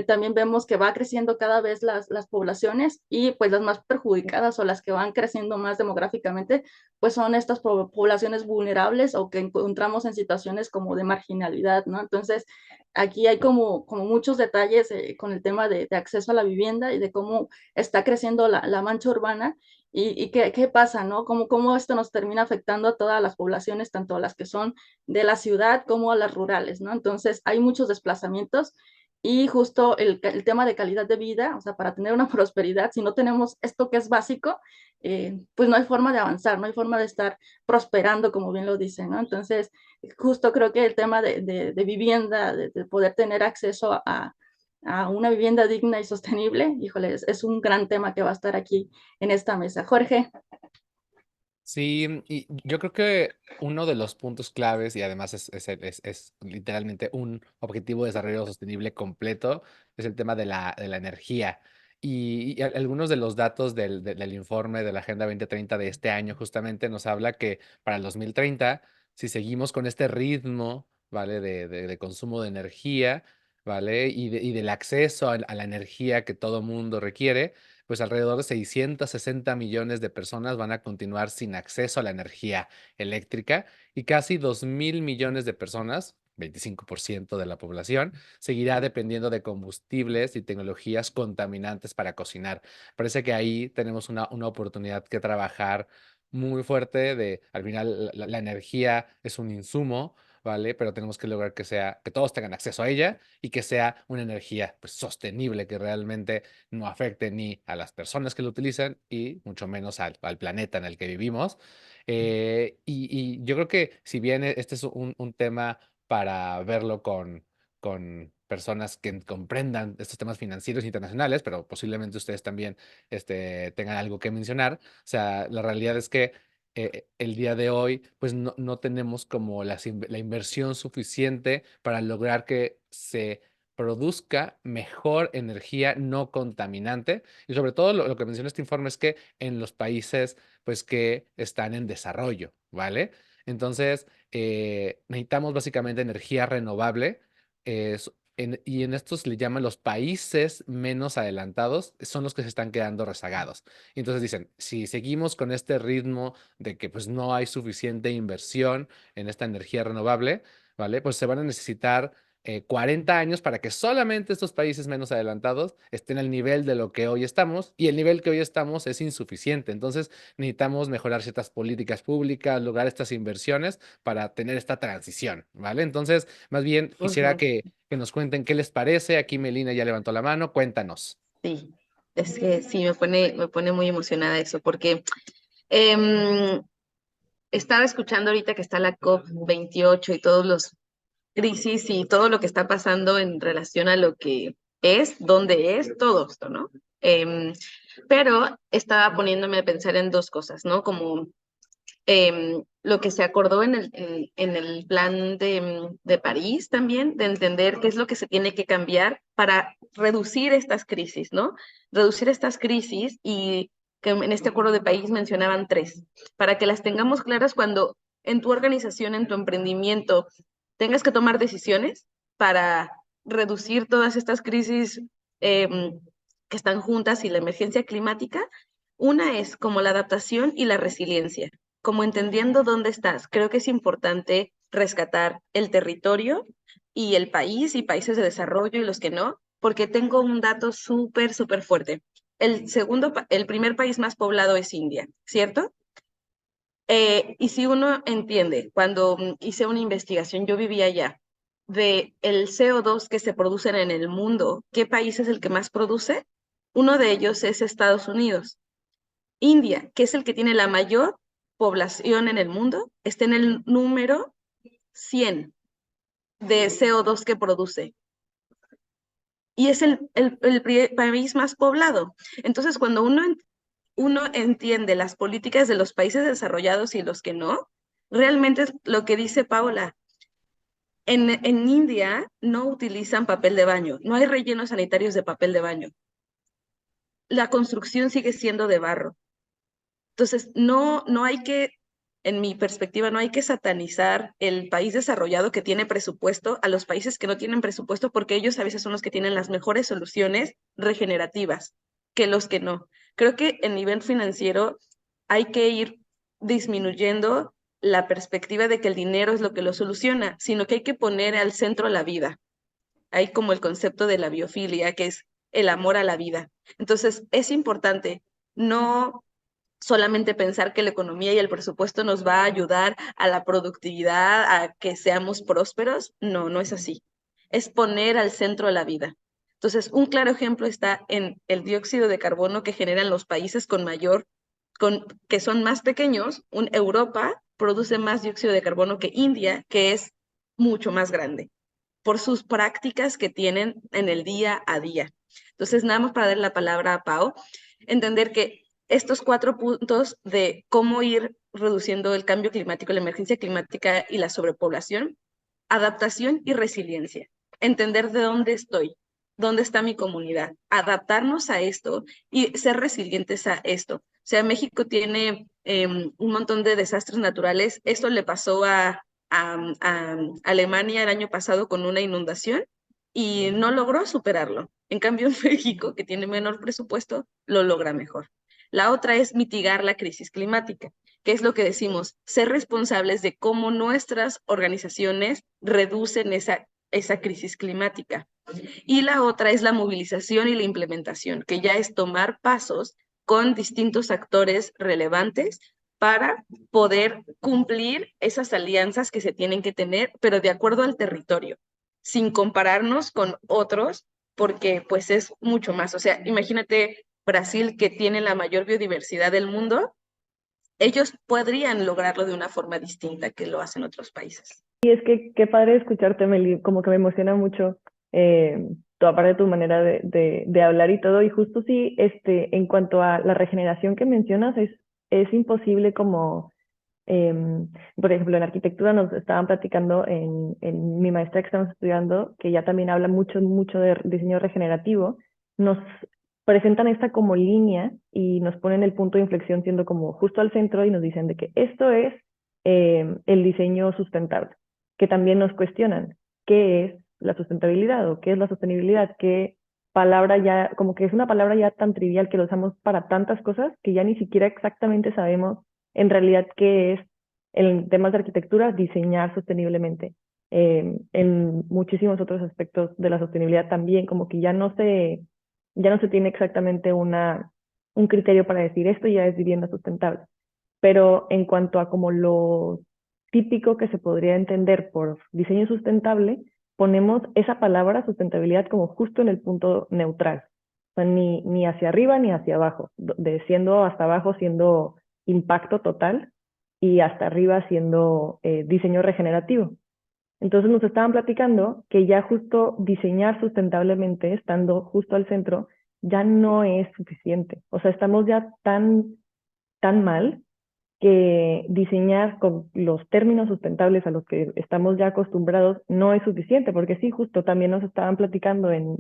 también vemos que va creciendo cada vez las poblaciones y pues las más perjudicadas o las que van creciendo más demográficamente, pues son estas poblaciones vulnerables o que encontramos en situaciones como de marginalidad, ¿no? Entonces, aquí hay como muchos detalles con el tema de acceso a la vivienda y de cómo está creciendo la mancha urbana y qué pasa, ¿no? Cómo esto nos termina afectando a todas las poblaciones, tanto a las que son de la ciudad como a las rurales, ¿no? Entonces, hay muchos desplazamientos y justo el tema de calidad de vida, o sea, para tener una prosperidad, si no tenemos esto que es básico, pues no hay forma de avanzar, no hay forma de estar prosperando, como bien lo dicen, ¿no? Entonces, justo creo que el tema de vivienda, de poder tener acceso a una vivienda digna y sostenible, híjole, es un gran tema que va a estar aquí en esta mesa. Jorge. Sí, y yo creo que uno de los puntos claves, y además es literalmente un objetivo de desarrollo sostenible completo, es el tema de la energía. Y algunos de los datos del informe de la Agenda 2030 de este año justamente nos habla que para el 2030, si seguimos con este ritmo, ¿vale? De consumo de energía, ¿vale? Y del acceso a la energía que todo mundo requiere, pues alrededor de 660 millones de personas van a continuar sin acceso a la energía eléctrica y casi 2.000 millones de personas, 25% de la población, seguirá dependiendo de combustibles y tecnologías contaminantes para cocinar. Parece que ahí tenemos una oportunidad que trabajar muy fuerte de, al final, la energía es un insumo, ¿vale? Pero tenemos que lograr que todos tengan acceso a ella y que sea una energía pues, sostenible, que realmente no afecte ni a las personas que lo utilizan y mucho menos al planeta en el que vivimos. Y yo creo que si bien este es un tema para verlo con personas que comprendan estos temas financieros internacionales, pero posiblemente ustedes también tengan algo que mencionar. O sea, la realidad es que el día de hoy, pues no tenemos como la inversión suficiente para lograr que se produzca mejor energía no contaminante. Y sobre todo lo que menciona este informe es que en los países, pues que están en desarrollo, ¿vale? Entonces, necesitamos básicamente energía renovable. Y en estos le llaman los países menos adelantados, son los que se están quedando rezagados. Y entonces dicen, si seguimos con este ritmo de que pues no hay suficiente inversión en esta energía renovable, ¿vale? Pues se van a necesitar 40 años para que solamente estos países menos adelantados estén al nivel de lo que hoy estamos, y el nivel que hoy estamos es insuficiente. Entonces necesitamos mejorar ciertas políticas públicas, lograr estas inversiones para tener esta transición, ¿vale? Entonces, más bien quisiera Ujú. que nos cuenten qué les parece. Aquí Melina ya levantó la mano, cuéntanos. Sí, es que sí, me pone muy emocionada eso, porque em, estaba escuchando ahorita que está la COP 28 y todos los crisis y todo lo que está pasando en relación a lo que es, dónde es, todo esto, ¿no? Em, pero estaba poniéndome a pensar en dos cosas, ¿no? Como lo que se acordó en el plan de París también, de entender qué es lo que se tiene que cambiar para reducir estas crisis, ¿no? Reducir estas crisis y que en este acuerdo de París mencionaban tres, para que las tengamos claras cuando en tu organización, en tu emprendimiento, tengas que tomar decisiones para reducir todas estas crisis que están juntas y la emergencia climática. Una es como la adaptación y la resiliencia, como entendiendo dónde estás. Creo que es importante rescatar el territorio y el país y países de desarrollo y los que no, porque tengo un dato súper, súper fuerte. El primer país más poblado es India, ¿cierto? Y si uno entiende, cuando hice una investigación, yo vivía allá, de el CO2 que se produce en el mundo, ¿qué país es el que más produce? Uno de ellos es Estados Unidos. India, que es el que tiene la mayor población en el mundo, está en el número 100 de CO2 que produce. Y es el país más poblado. Entonces, cuando uno entiende las políticas de los países desarrollados y los que no, realmente es lo que dice Paola. En India no utilizan papel de baño, no hay rellenos sanitarios de papel de baño. La construcción sigue siendo de barro. Entonces, no hay que, en mi perspectiva, no hay que satanizar el país desarrollado que tiene presupuesto a los países que no tienen presupuesto, porque ellos a veces son los que tienen las mejores soluciones regenerativas que los que no. Creo que en nivel financiero hay que ir disminuyendo la perspectiva de que el dinero es lo que lo soluciona, sino que hay que poner al centro la vida. Hay como el concepto de la biofilia, que es el amor a la vida. Entonces, es importante no solamente pensar que la economía y el presupuesto nos va a ayudar a la productividad, a que seamos prósperos. No, no es así. Es poner al centro la vida. Entonces, un claro ejemplo está en el dióxido de carbono que generan los países que son más pequeños. Europa produce más dióxido de carbono que India, que es mucho más grande, por sus prácticas que tienen en el día a día. Entonces, nada más para dar la palabra a Pau, entender que estos 4 puntos de cómo ir reduciendo el cambio climático, la emergencia climática y la sobrepoblación, adaptación y resiliencia. Entender de dónde estoy, dónde está mi comunidad, adaptarnos a esto y ser resilientes a esto. O sea, México tiene un montón de desastres naturales. Esto le pasó a Alemania el año pasado con una inundación y no logró superarlo. En cambio, México, que tiene menor presupuesto, lo logra mejor. La otra es mitigar la crisis climática, que es lo que decimos, ser responsables de cómo nuestras organizaciones reducen esa crisis climática. Y la otra es la movilización y la implementación, que ya es tomar pasos con distintos actores relevantes para poder cumplir esas alianzas que se tienen que tener, pero de acuerdo al territorio, sin compararnos con otros, porque pues es mucho más. O sea, imagínate Brasil, que tiene la mayor biodiversidad del mundo, ellos podrían lograrlo de una forma distinta que lo hacen otros países. Y es que qué padre escucharte, Meli, como que me emociona mucho aparte de tu manera de hablar y todo. Y justo sí, en cuanto a la regeneración que mencionas, es imposible como, por ejemplo, en arquitectura nos estaban platicando en mi maestría que estamos estudiando, que ya también habla mucho, mucho de diseño regenerativo, nos presentan esta como línea y nos ponen el punto de inflexión siendo como justo al centro y nos dicen de que esto es el diseño sustentable, que también nos cuestionan qué es la sustentabilidad o qué es la sostenibilidad, qué palabra ya, como que es una palabra ya tan trivial que lo usamos para tantas cosas que ya ni siquiera exactamente sabemos en realidad qué es en temas de arquitectura diseñar sosteniblemente. En muchísimos otros aspectos de la sostenibilidad también, como que ya no se tiene exactamente un criterio para decir esto ya es vivienda sustentable. Pero en cuanto a como lo típico que se podría entender por diseño sustentable, ponemos esa palabra sustentabilidad como justo en el punto neutral. O sea, ni hacia arriba ni hacia abajo, siendo hasta abajo siendo impacto total y hasta arriba siendo diseño regenerativo. Entonces nos estaban platicando que ya justo diseñar sustentablemente, estando justo al centro, ya no es suficiente. O sea, estamos ya tan mal que diseñar con los términos sustentables a los que estamos ya acostumbrados no es suficiente, porque sí, justo también nos estaban platicando en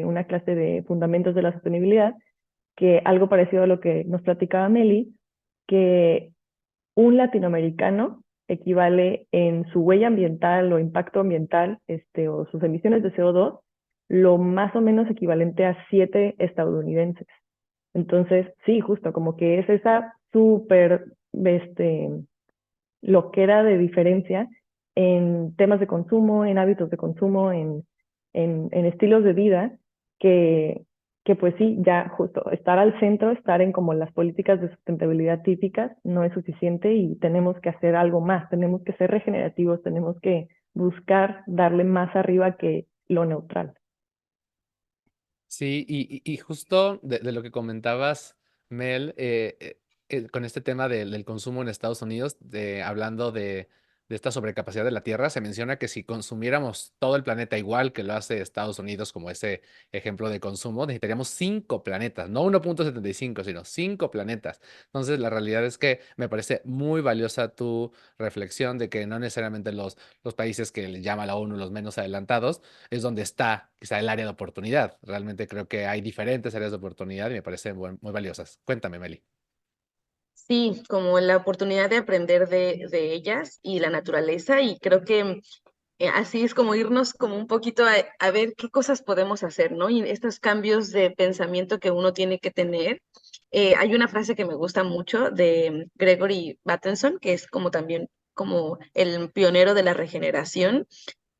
una clase de fundamentos de la sostenibilidad, que algo parecido a lo que nos platicaba Meli, que un latinoamericano equivale en su huella ambiental o impacto ambiental o sus emisiones de CO2, lo más o menos equivalente a 7 estadounidenses. Entonces, sí, justo como que es esa súper loquera de diferencia en temas de consumo, en hábitos de consumo, en estilos de vida, que pues sí, ya justo estar al centro, estar en como las políticas de sustentabilidad típicas no es suficiente y tenemos que hacer algo más, tenemos que ser regenerativos, tenemos que buscar darle más arriba que lo neutral. Sí, y justo de lo que comentabas, Mel, con este tema del consumo en Estados Unidos, hablando de esta sobrecapacidad de la Tierra, se menciona que si consumiéramos todo el planeta igual que lo hace Estados Unidos, como ese ejemplo de consumo, necesitaríamos 5 planetas, no 1,75, sino 5 planetas. Entonces, la realidad es que me parece muy valiosa tu reflexión de que no necesariamente los países que le llama la ONU los menos adelantados, es donde está quizá el área de oportunidad. Realmente creo que hay diferentes áreas de oportunidad y me parecen muy valiosas. Cuéntame, Meli. Sí, como la oportunidad de aprender de ellas y la naturaleza, y creo que así es como irnos como un poquito a ver qué cosas podemos hacer, ¿no? Y estos cambios de pensamiento que uno tiene que tener. Hay una frase que me gusta mucho de Gregory Bateson, que es como también como el pionero de la regeneración,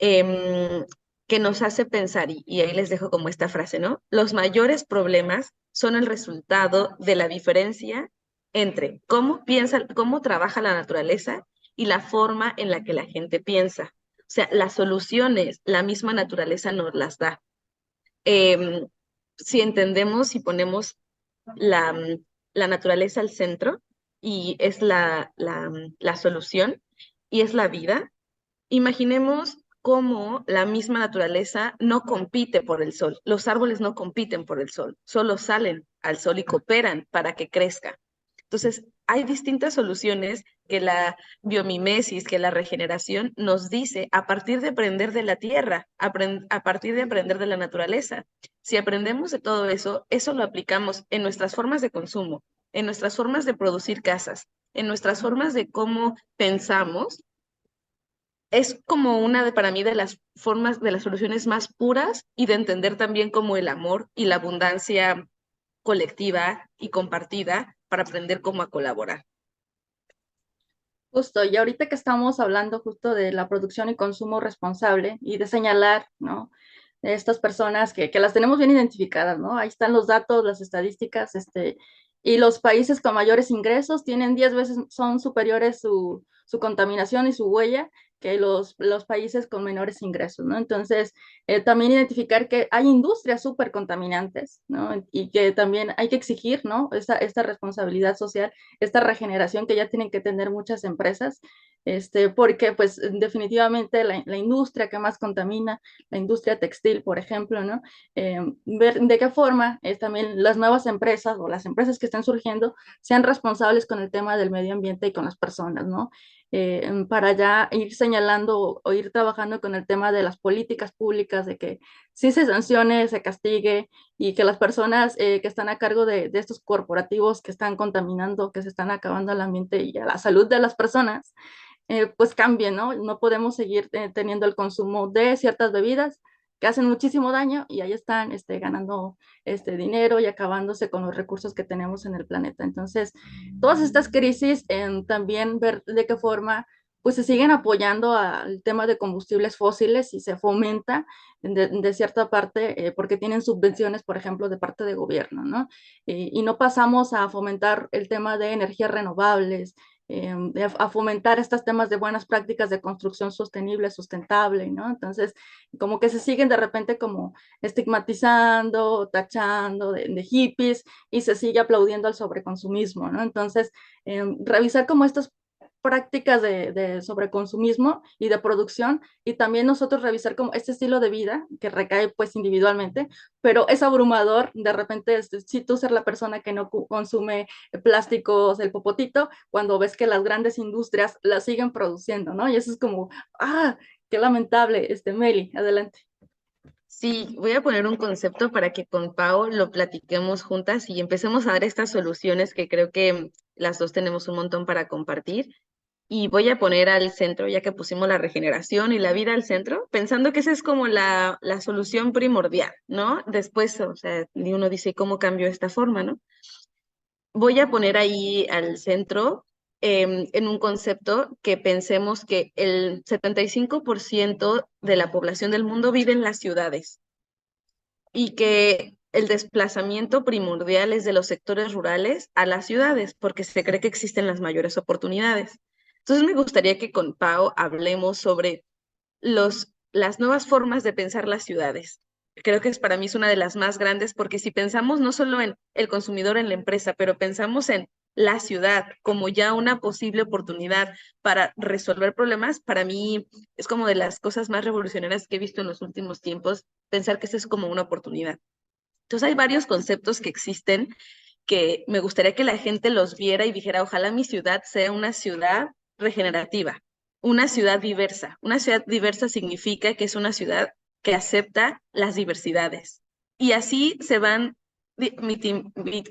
em, que nos hace pensar, y ahí les dejo como esta frase, ¿no? Los mayores problemas son el resultado de la diferencia entre cómo piensa, cómo trabaja la naturaleza y la forma en la que la gente piensa. O sea, las soluciones, la misma naturaleza nos las da. Em, si entendemos y ponemos la naturaleza al centro y es la solución y es la vida, imaginemos cómo la misma naturaleza no compite por el sol. Los árboles no compiten por el sol, solo salen al sol y cooperan para que crezca. Entonces, hay distintas soluciones que la biomimesis, que la regeneración nos dice a partir de aprender de la tierra, a partir de aprender de la naturaleza. Si aprendemos de todo eso, eso lo aplicamos en nuestras formas de consumo, en nuestras formas de producir casas, en nuestras formas de cómo pensamos. Es como una para mí de las formas, de las soluciones más puras y de entender también como el amor y la abundancia colectiva y compartida para aprender cómo a colaborar. Justo, y ahorita que estamos hablando justo de la producción y consumo responsable y de señalar, ¿no? Estas personas que las tenemos bien identificadas, ¿no? Ahí están los datos, las estadísticas, y los países con mayores ingresos tienen 10 veces, son superiores su contaminación y su huella que los países con menores ingresos, ¿no? Entonces, también identificar que hay industrias súper contaminantes, ¿no? Y que también hay que exigir, ¿no? Esta responsabilidad social, esta regeneración que ya tienen que tener muchas empresas, porque pues definitivamente la industria que más contamina, la industria textil, por ejemplo, ¿no? Ver de qué forma también las nuevas empresas o las empresas que están surgiendo sean responsables con el tema del medio ambiente y con las personas, ¿no? Para ya ir señalando o ir trabajando con el tema de las políticas públicas, de que sí se sancione, se castigue y que las personas que están a cargo de estos corporativos que están contaminando, que se están acabando el ambiente y a la salud de las personas, pues cambien, ¿no? No podemos seguir teniendo el consumo de ciertas bebidas que hacen muchísimo daño y ahí están ganando dinero y acabándose con los recursos que tenemos en el planeta. Entonces, todas estas crisis, también ver de qué forma pues se siguen apoyando al tema de combustibles fósiles y se fomenta de cierta parte porque tienen subvenciones, por ejemplo, de parte de gobierno, ¿no? Y no pasamos a fomentar el tema de energías renovables, a fomentar estos temas de buenas prácticas de construcción sostenible, sustentable, ¿no? Entonces, como que se siguen de repente como estigmatizando, tachando de hippies y se sigue aplaudiendo al sobreconsumismo, ¿no? Entonces, revisar como estas prácticas de sobreconsumismo y de producción y también nosotros revisar como este estilo de vida que recae pues individualmente, pero es abrumador de repente si tú ser la persona que no consume plásticos, el popotito, cuando ves que las grandes industrias las siguen produciendo, ¿no? Y eso es como, qué lamentable, Meli, adelante. Sí, voy a poner un concepto para que con Pau lo platiquemos juntas y empecemos a dar estas soluciones que creo que las dos tenemos un montón para compartir. Y voy a poner al centro, ya que pusimos la regeneración y la vida al centro, pensando que esa es como la solución primordial, ¿no? Después, o sea, uno dice, ¿cómo cambio esta forma, no? Voy a poner ahí al centro en un concepto que pensemos que el 75% de la población del mundo vive en las ciudades y que el desplazamiento primordial es de los sectores rurales a las ciudades, porque se cree que existen las mayores oportunidades. Entonces me gustaría que con Pau hablemos sobre las nuevas formas de pensar las ciudades. Creo que para mí es una de las más grandes, porque si pensamos no solo en el consumidor, en la empresa, pero pensamos en la ciudad como ya una posible oportunidad para resolver problemas, para mí es como de las cosas más revolucionarias que he visto en los últimos tiempos, pensar que esto es como una oportunidad. Entonces hay varios conceptos que existen que me gustaría que la gente los viera y dijera, ojalá mi ciudad sea una ciudad regenerativa, una ciudad diversa. Una ciudad diversa significa que es una ciudad que acepta las diversidades. Y así se van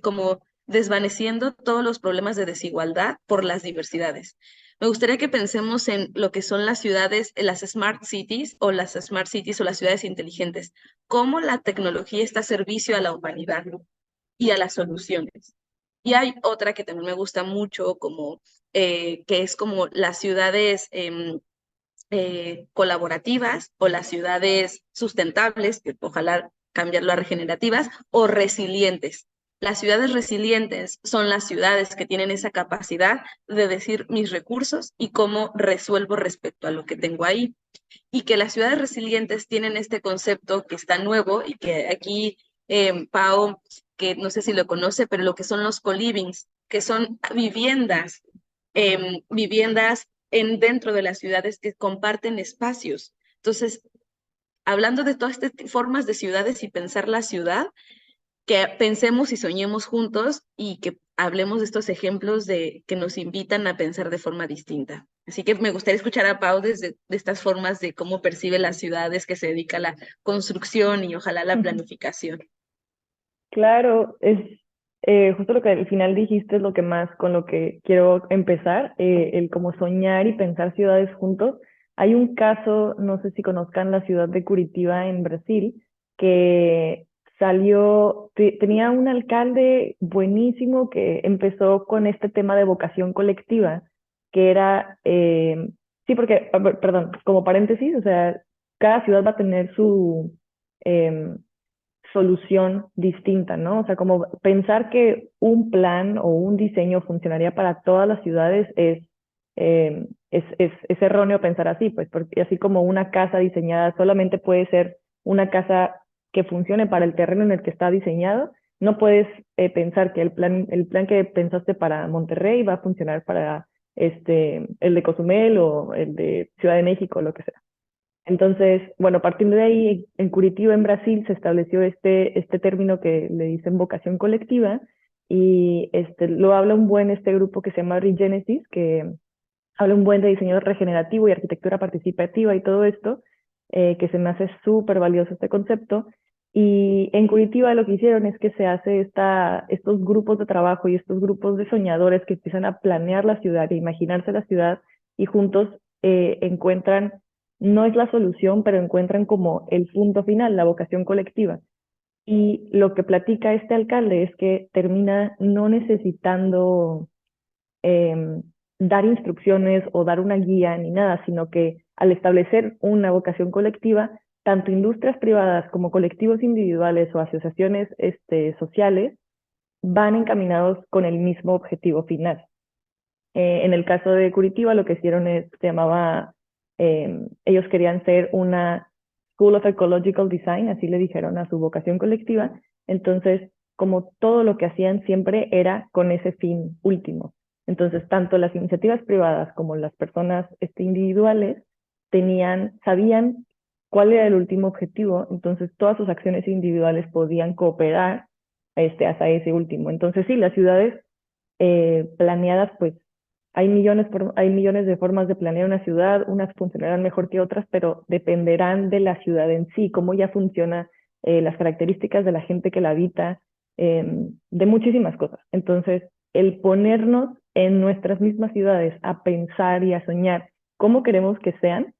como desvaneciendo todos los problemas de desigualdad por las diversidades. Me gustaría que pensemos en lo que son las ciudades, las smart cities o las ciudades inteligentes, cómo la tecnología está a servicio a la humanidad y a las soluciones. Y hay otra que también me gusta mucho, como que es como las ciudades colaborativas o las ciudades sustentables, que ojalá cambiarlo a regenerativas, o resilientes. Las ciudades resilientes son las ciudades que tienen esa capacidad de decir mis recursos y cómo resuelvo respecto a lo que tengo ahí. Y que las ciudades resilientes tienen este concepto que está nuevo y que aquí Pau, que no sé si lo conoce, pero lo que son los co-livings, que son viviendas dentro de las ciudades que comparten espacios. Entonces, hablando de todas estas formas de ciudades y pensar la ciudad, que pensemos y soñemos juntos y que hablemos de estos ejemplos que nos invitan a pensar de forma distinta. Así que me gustaría escuchar a Pau desde de estas formas de cómo percibe las ciudades, que se dedica a la construcción y ojalá a la planificación. Claro, es justo lo que al final dijiste es lo que más con lo que quiero empezar, el como soñar y pensar ciudades juntos. Hay un caso, no sé si conozcan la ciudad de Curitiba en Brasil, que tenía un alcalde buenísimo que empezó con este tema de vocación colectiva, que era, sí, porque, perdón, como paréntesis, o sea, cada ciudad va a tener em, solución distinta, ¿no? O sea, como pensar que un plan o un diseño funcionaría para todas las ciudades es erróneo pensar así, pues, porque así como una casa diseñada solamente puede ser una casa que funcione para el terreno en el que está diseñado, no puedes pensar que el plan que pensaste para Monterrey va a funcionar para el de Cozumel o el de Ciudad de México, lo que sea. Entonces, bueno, partiendo de ahí, en Curitiba, en Brasil, se estableció este término que le dicen vocación colectiva y lo habla un buen este grupo que se llama Regenesis, que habla un buen de diseño regenerativo y arquitectura participativa y todo esto, que se me hace súper valioso este concepto. Y en Curitiba lo que hicieron es que se hace estos grupos de trabajo y estos grupos de soñadores que empiezan a planear la ciudad, e imaginarse la ciudad y juntos encuentran, no es la solución, pero encuentran como el punto final, la vocación colectiva. Y lo que platica este alcalde es que termina no necesitando eh, dar instrucciones o dar una guía ni nada, sino que al establecer una vocación colectiva, tanto industrias privadas como colectivos individuales o asociaciones sociales van encaminados con el mismo objetivo final. En el caso de Curitiba, lo que hicieron se llamaba, ellos querían ser una School of Ecological Design, así le dijeron a su vocación colectiva. Entonces, como todo lo que hacían siempre era con ese fin último. Entonces, tanto las iniciativas privadas como las personas individuales sabían cuál era el último objetivo, entonces todas sus acciones individuales podían cooperar hacia ese último. Entonces, sí, las ciudades planeadas, pues hay millones de formas de planear una ciudad, unas funcionarán mejor que otras, pero dependerán de la ciudad en sí, cómo ya funciona, las características de la gente que la habita, de muchísimas cosas. Entonces, el ponernos en nuestras mismas ciudades a pensar y a soñar cómo queremos que sean,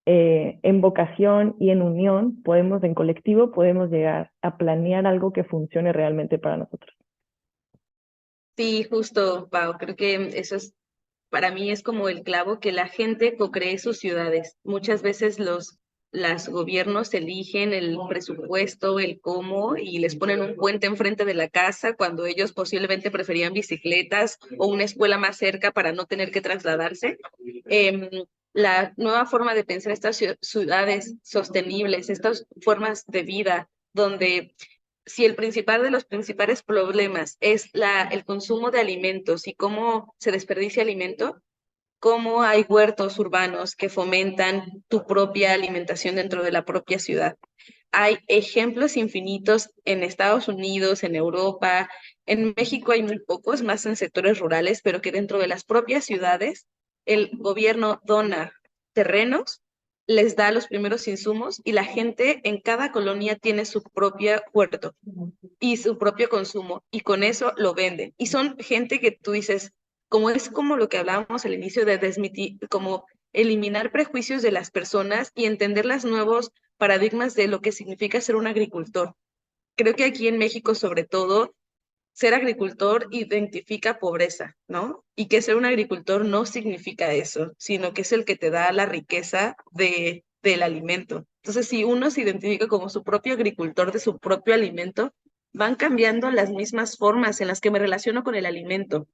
en vocación y en unión, en colectivo, podemos llegar a planear algo que funcione realmente para nosotros. Sí, justo, Pau, creo que eso es, para mí es como el clavo, que la gente co-cree sus ciudades. Muchas veces los gobiernos eligen el presupuesto, el cómo, y les ponen un puente enfrente de la casa cuando ellos posiblemente preferían bicicletas o una escuela más cerca para no tener que trasladarse. Em, la nueva forma de pensar estas ciudades sostenibles, estas formas de vida, donde si el principal de los principales problemas es el consumo de alimentos y cómo se desperdicia alimento, cómo hay huertos urbanos que fomentan tu propia alimentación dentro de la propia ciudad. Hay ejemplos infinitos en Estados Unidos, en Europa, en México hay muy pocos, más en sectores rurales, pero que dentro de las propias ciudades el gobierno dona terrenos, les da los primeros insumos y la gente en cada colonia tiene su propio huerto y su propio consumo y con eso lo venden. Y son gente que tú dices, como es como lo que hablábamos al inicio de desmitir, como eliminar prejuicios de las personas y entender los nuevos paradigmas de lo que significa ser un agricultor. Creo que aquí en México, sobre todo, ser agricultor identifica pobreza, ¿no? Y que ser un agricultor no significa eso, sino que es el que te da la riqueza del alimento. Entonces, si uno se identifica como su propio agricultor de su propio alimento, van cambiando las mismas formas en las que me relaciono con el alimento.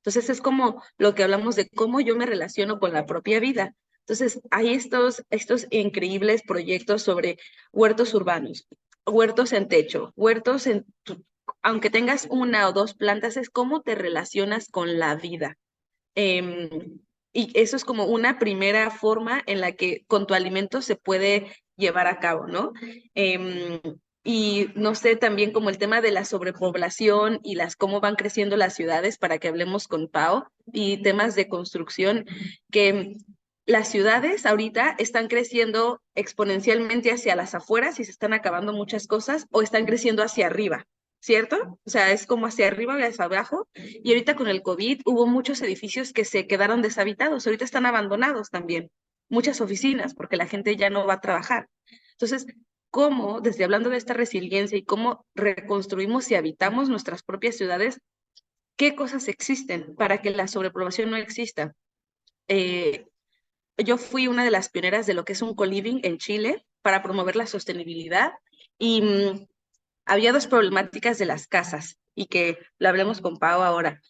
Entonces, es como lo que hablamos de cómo yo me relaciono con la propia vida. Entonces, hay estos increíbles proyectos sobre huertos urbanos, huertos en techo, aunque tengas una o dos plantas, es cómo te relacionas con la vida. Y eso es como una primera forma en la que con tu alimento se puede llevar a cabo, ¿no? Em, y no sé, también como el tema de la sobrepoblación y cómo van creciendo las ciudades, para que hablemos con Pau, y temas de construcción, que las ciudades ahorita están creciendo exponencialmente hacia las afueras y se están acabando muchas cosas, o están creciendo hacia arriba, ¿cierto? O sea, es como hacia arriba y hacia abajo. Y ahorita con el COVID hubo muchos edificios que se quedaron deshabitados, ahorita están abandonados también, muchas oficinas, porque la gente ya no va a trabajar. Entonces, ¿cómo, desde hablando de esta resiliencia y cómo reconstruimos y habitamos nuestras propias ciudades, qué cosas existen para que la sobrepoblación no exista? Eh, yo fui una de las pioneras de lo que es un co-living en Chile para promover la sostenibilidad y había dos problemáticas de las casas y que lo hablemos con Pau ahora.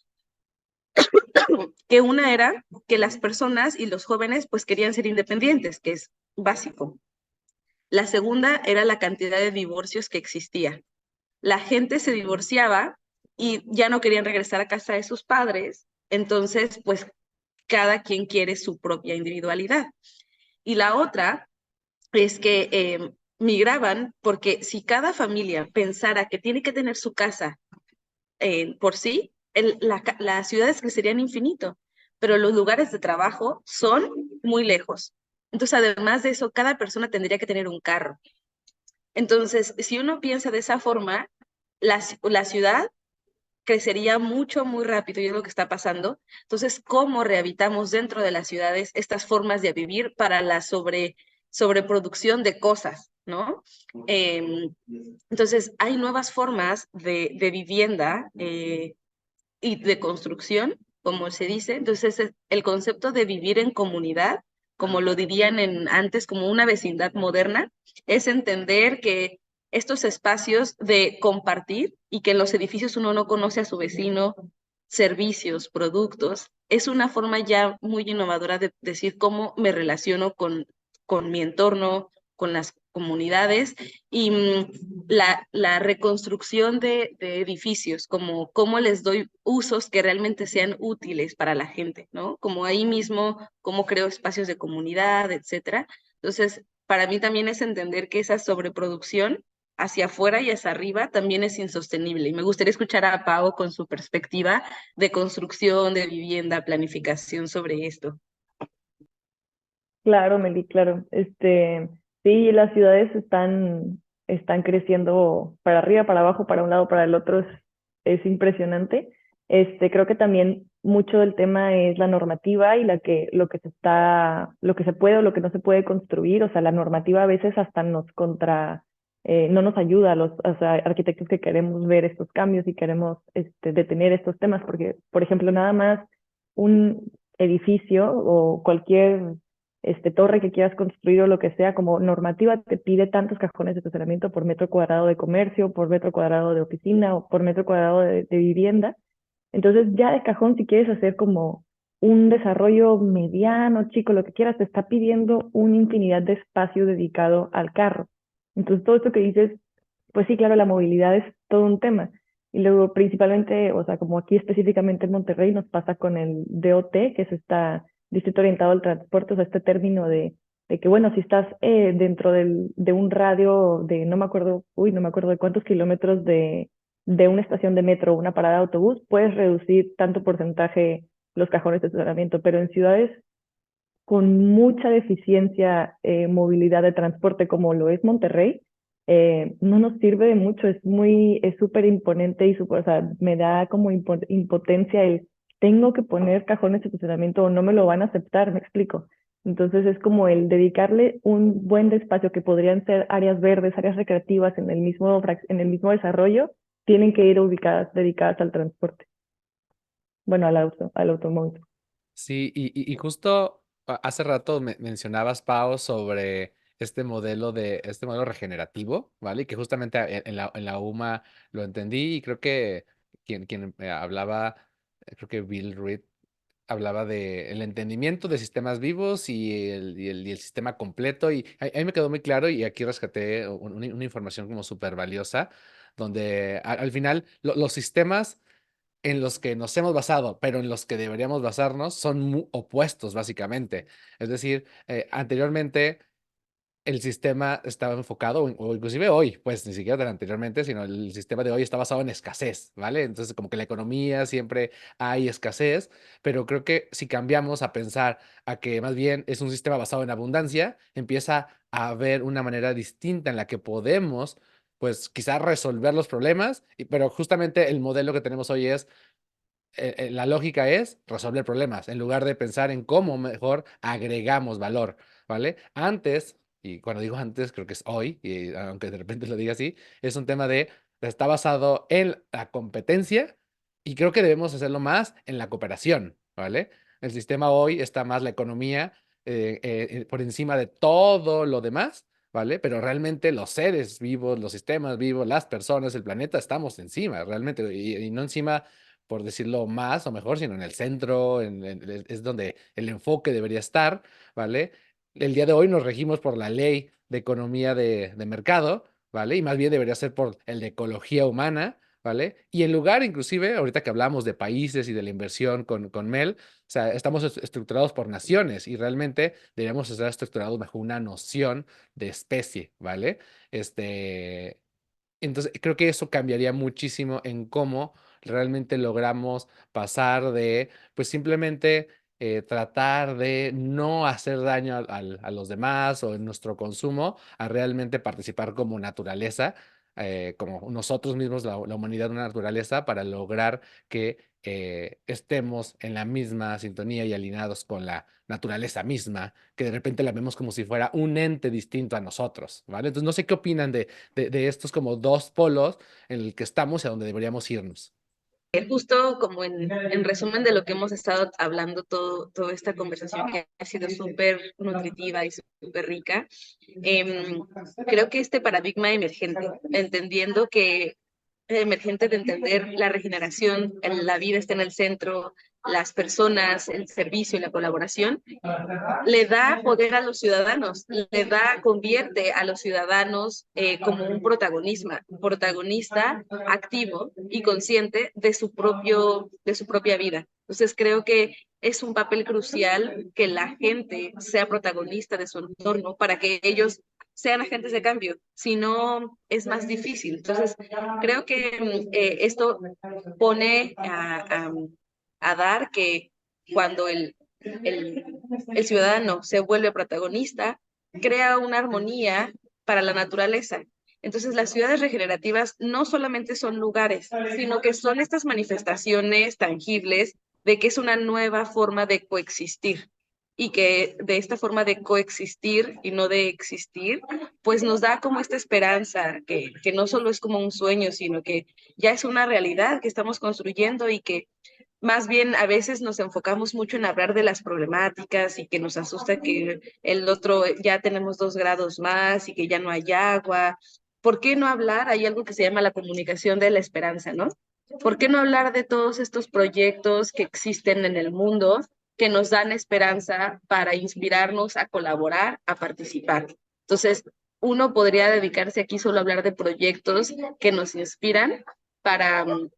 Que una era que las personas y los jóvenes pues querían ser independientes, que es básico. La segunda era la cantidad de divorcios que existía. La gente se divorciaba y ya no querían regresar a casa de sus padres, entonces pues cada quien quiere su propia individualidad. Y la otra es que migraban porque si cada familia pensara que tiene que tener su casa por sí, las ciudades crecerían infinito, pero los lugares de trabajo son muy lejos. Entonces, además de eso, cada persona tendría que tener un carro. Entonces, si uno piensa de esa forma, la ciudad crecería mucho, muy rápido y es lo que está pasando. Entonces, ¿cómo rehabilitamos dentro de las ciudades estas formas de vivir para la sobreproducción de cosas, ¿no? Entonces, hay nuevas formas de vivienda y de construcción, como se dice. Entonces, el concepto de vivir en comunidad, como lo dirían antes, como una vecindad moderna, es entender que estos espacios de compartir y que en los edificios uno no conoce a su vecino, servicios, productos, es una forma ya muy innovadora de decir cómo me relaciono con mi entorno, con las comunidades y la reconstrucción de edificios, como cómo les doy usos que realmente sean útiles para la gente, ¿no? Como ahí mismo, cómo creo espacios de comunidad, etcétera. Entonces, para mí también es entender que esa sobreproducción hacia afuera y hacia arriba también es insostenible. Y me gustaría escuchar a Pau con su perspectiva de construcción, de vivienda, planificación sobre esto. Claro, Meli, claro. Sí, las ciudades están creciendo para arriba, para abajo, para un lado, para el otro. Es impresionante. Creo que también mucho del tema es la normativa y lo que se puede o lo que no se puede construir. O sea, la normativa a veces hasta no nos ayuda a los, o sea, arquitectos que queremos ver estos cambios y queremos detener estos temas, porque, por ejemplo, nada más un edificio o cualquier torre que quieras construir o lo que sea, como normativa te pide tantos cajones de estacionamiento por metro cuadrado de comercio, por metro cuadrado de oficina o por metro cuadrado de vivienda. Entonces ya de cajón, si quieres hacer como un desarrollo mediano, chico, lo que quieras, te está pidiendo una infinidad de espacio dedicado al carro. Entonces todo esto que dices, pues sí, claro, la movilidad es todo un tema. Y luego principalmente, o sea, como aquí específicamente en Monterrey nos pasa con el DOT, que es esta distrito orientado al transporte, o sea, este término de que, bueno, si estás dentro de un radio de, no me acuerdo de cuántos kilómetros de una estación de metro o una parada de autobús, puedes reducir tanto porcentaje los cajones de estacionamiento, pero en ciudades con mucha deficiencia movilidad de transporte como lo es Monterrey, no nos sirve de mucho, es súper imponente y o sea, me da como impotencia el tengo que poner cajones de estacionamiento o no me lo van a aceptar, me explico. Entonces es como el dedicarle un buen espacio que podrían ser áreas verdes, áreas recreativas en el mismo desarrollo, tienen que ir dedicadas al transporte, bueno, al automóvil. Sí, y justo hace rato mencionabas, Pau, sobre este modelo regenerativo, ¿vale? Y que justamente en la UMA lo entendí y creo que quien hablaba, creo que Bill Reed hablaba de el entendimiento de sistemas vivos y el sistema completo. Y ahí me quedó muy claro y aquí rescaté una información como súper valiosa, donde al final los sistemas en los que nos hemos basado, pero en los que deberíamos basarnos, son opuestos, básicamente. Es decir, anteriormente el sistema estaba enfocado, o inclusive hoy, pues ni siquiera del anteriormente, sino el sistema de hoy está basado en escasez, ¿vale? Entonces, como que la economía siempre hay escasez, pero creo que si cambiamos a pensar a que más bien es un sistema basado en abundancia, empieza a haber una manera distinta en la que podemos, pues quizás resolver los problemas, pero justamente el modelo que tenemos hoy es la lógica es resolver problemas en lugar de pensar en cómo mejor agregamos valor, ¿vale? Antes, y cuando digo antes, creo que es hoy, y aunque de repente lo diga así, es un tema de, está basado en la competencia y creo que debemos hacerlo más en la cooperación, ¿vale? El sistema hoy está más la economía por encima de todo lo demás, ¿vale? Pero realmente los seres vivos, los sistemas vivos, las personas, el planeta, estamos encima, realmente, y no encima, por decirlo más o mejor, sino en el centro, es donde el enfoque debería estar, ¿vale? El día de hoy nos regimos por la ley de economía de mercado, ¿vale? Y más bien debería ser por el de ecología humana, ¿vale? Y en lugar, inclusive, ahorita que hablamos de países y de la inversión con Mel, o sea, estamos estructurados por naciones y realmente deberíamos estar estructurados bajo una noción de especie, ¿vale? Este, entonces, creo que eso cambiaría muchísimo en cómo realmente logramos pasar de, pues simplemente tratar de no hacer daño a los demás o en nuestro consumo, a realmente participar como naturaleza, como nosotros mismos, la humanidad, una naturaleza, para lograr que estemos en la misma sintonía y alineados con la naturaleza misma, que de repente la vemos como si fuera un ente distinto a nosotros, ¿vale? Entonces, no sé qué opinan de estos como dos polos en el que estamos y a donde deberíamos irnos. Justo como en resumen de lo que hemos estado hablando toda esta conversación que ha sido súper nutritiva y súper rica, creo que este paradigma emergente, entendiendo que emergente de entender la regeneración, la vida está en el centro, las personas, el servicio y la colaboración, le da poder a los ciudadanos, convierte a los ciudadanos como un protagonista activo y consciente de su propia vida. Entonces creo que es un papel crucial que la gente sea protagonista de su entorno para que ellos sean agentes de cambio, si no es más difícil. Entonces, creo que esto pone a dar que cuando el, el ciudadano se vuelve protagonista, crea una armonía para la naturaleza. Entonces, las ciudades regenerativas no solamente son lugares, sino que son estas manifestaciones tangibles de que es una nueva forma de coexistir y que de esta forma de coexistir y no de existir, pues nos da como esta esperanza que no solo es como un sueño, sino que ya es una realidad que estamos construyendo y que más bien a veces nos enfocamos mucho en hablar de las problemáticas y que nos asusta que el otro ya tenemos 2 grados más y que ya no hay agua. ¿Por qué no hablar? Hay algo que se llama la comunicación de la esperanza, ¿no? ¿Por qué no hablar de todos estos proyectos que existen en el mundo que nos dan esperanza para inspirarnos a colaborar, a participar? Entonces, uno podría dedicarse aquí solo a hablar de proyectos que nos inspiran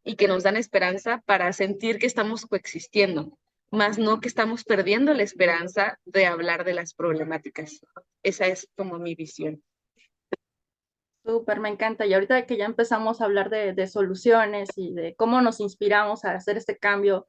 y que nos dan esperanza para sentir que estamos coexistiendo, más no que estamos perdiendo la esperanza de hablar de las problemáticas. Esa es como mi visión. Súper, me encanta. Y ahorita que ya empezamos a hablar de soluciones y de cómo nos inspiramos a hacer este cambio,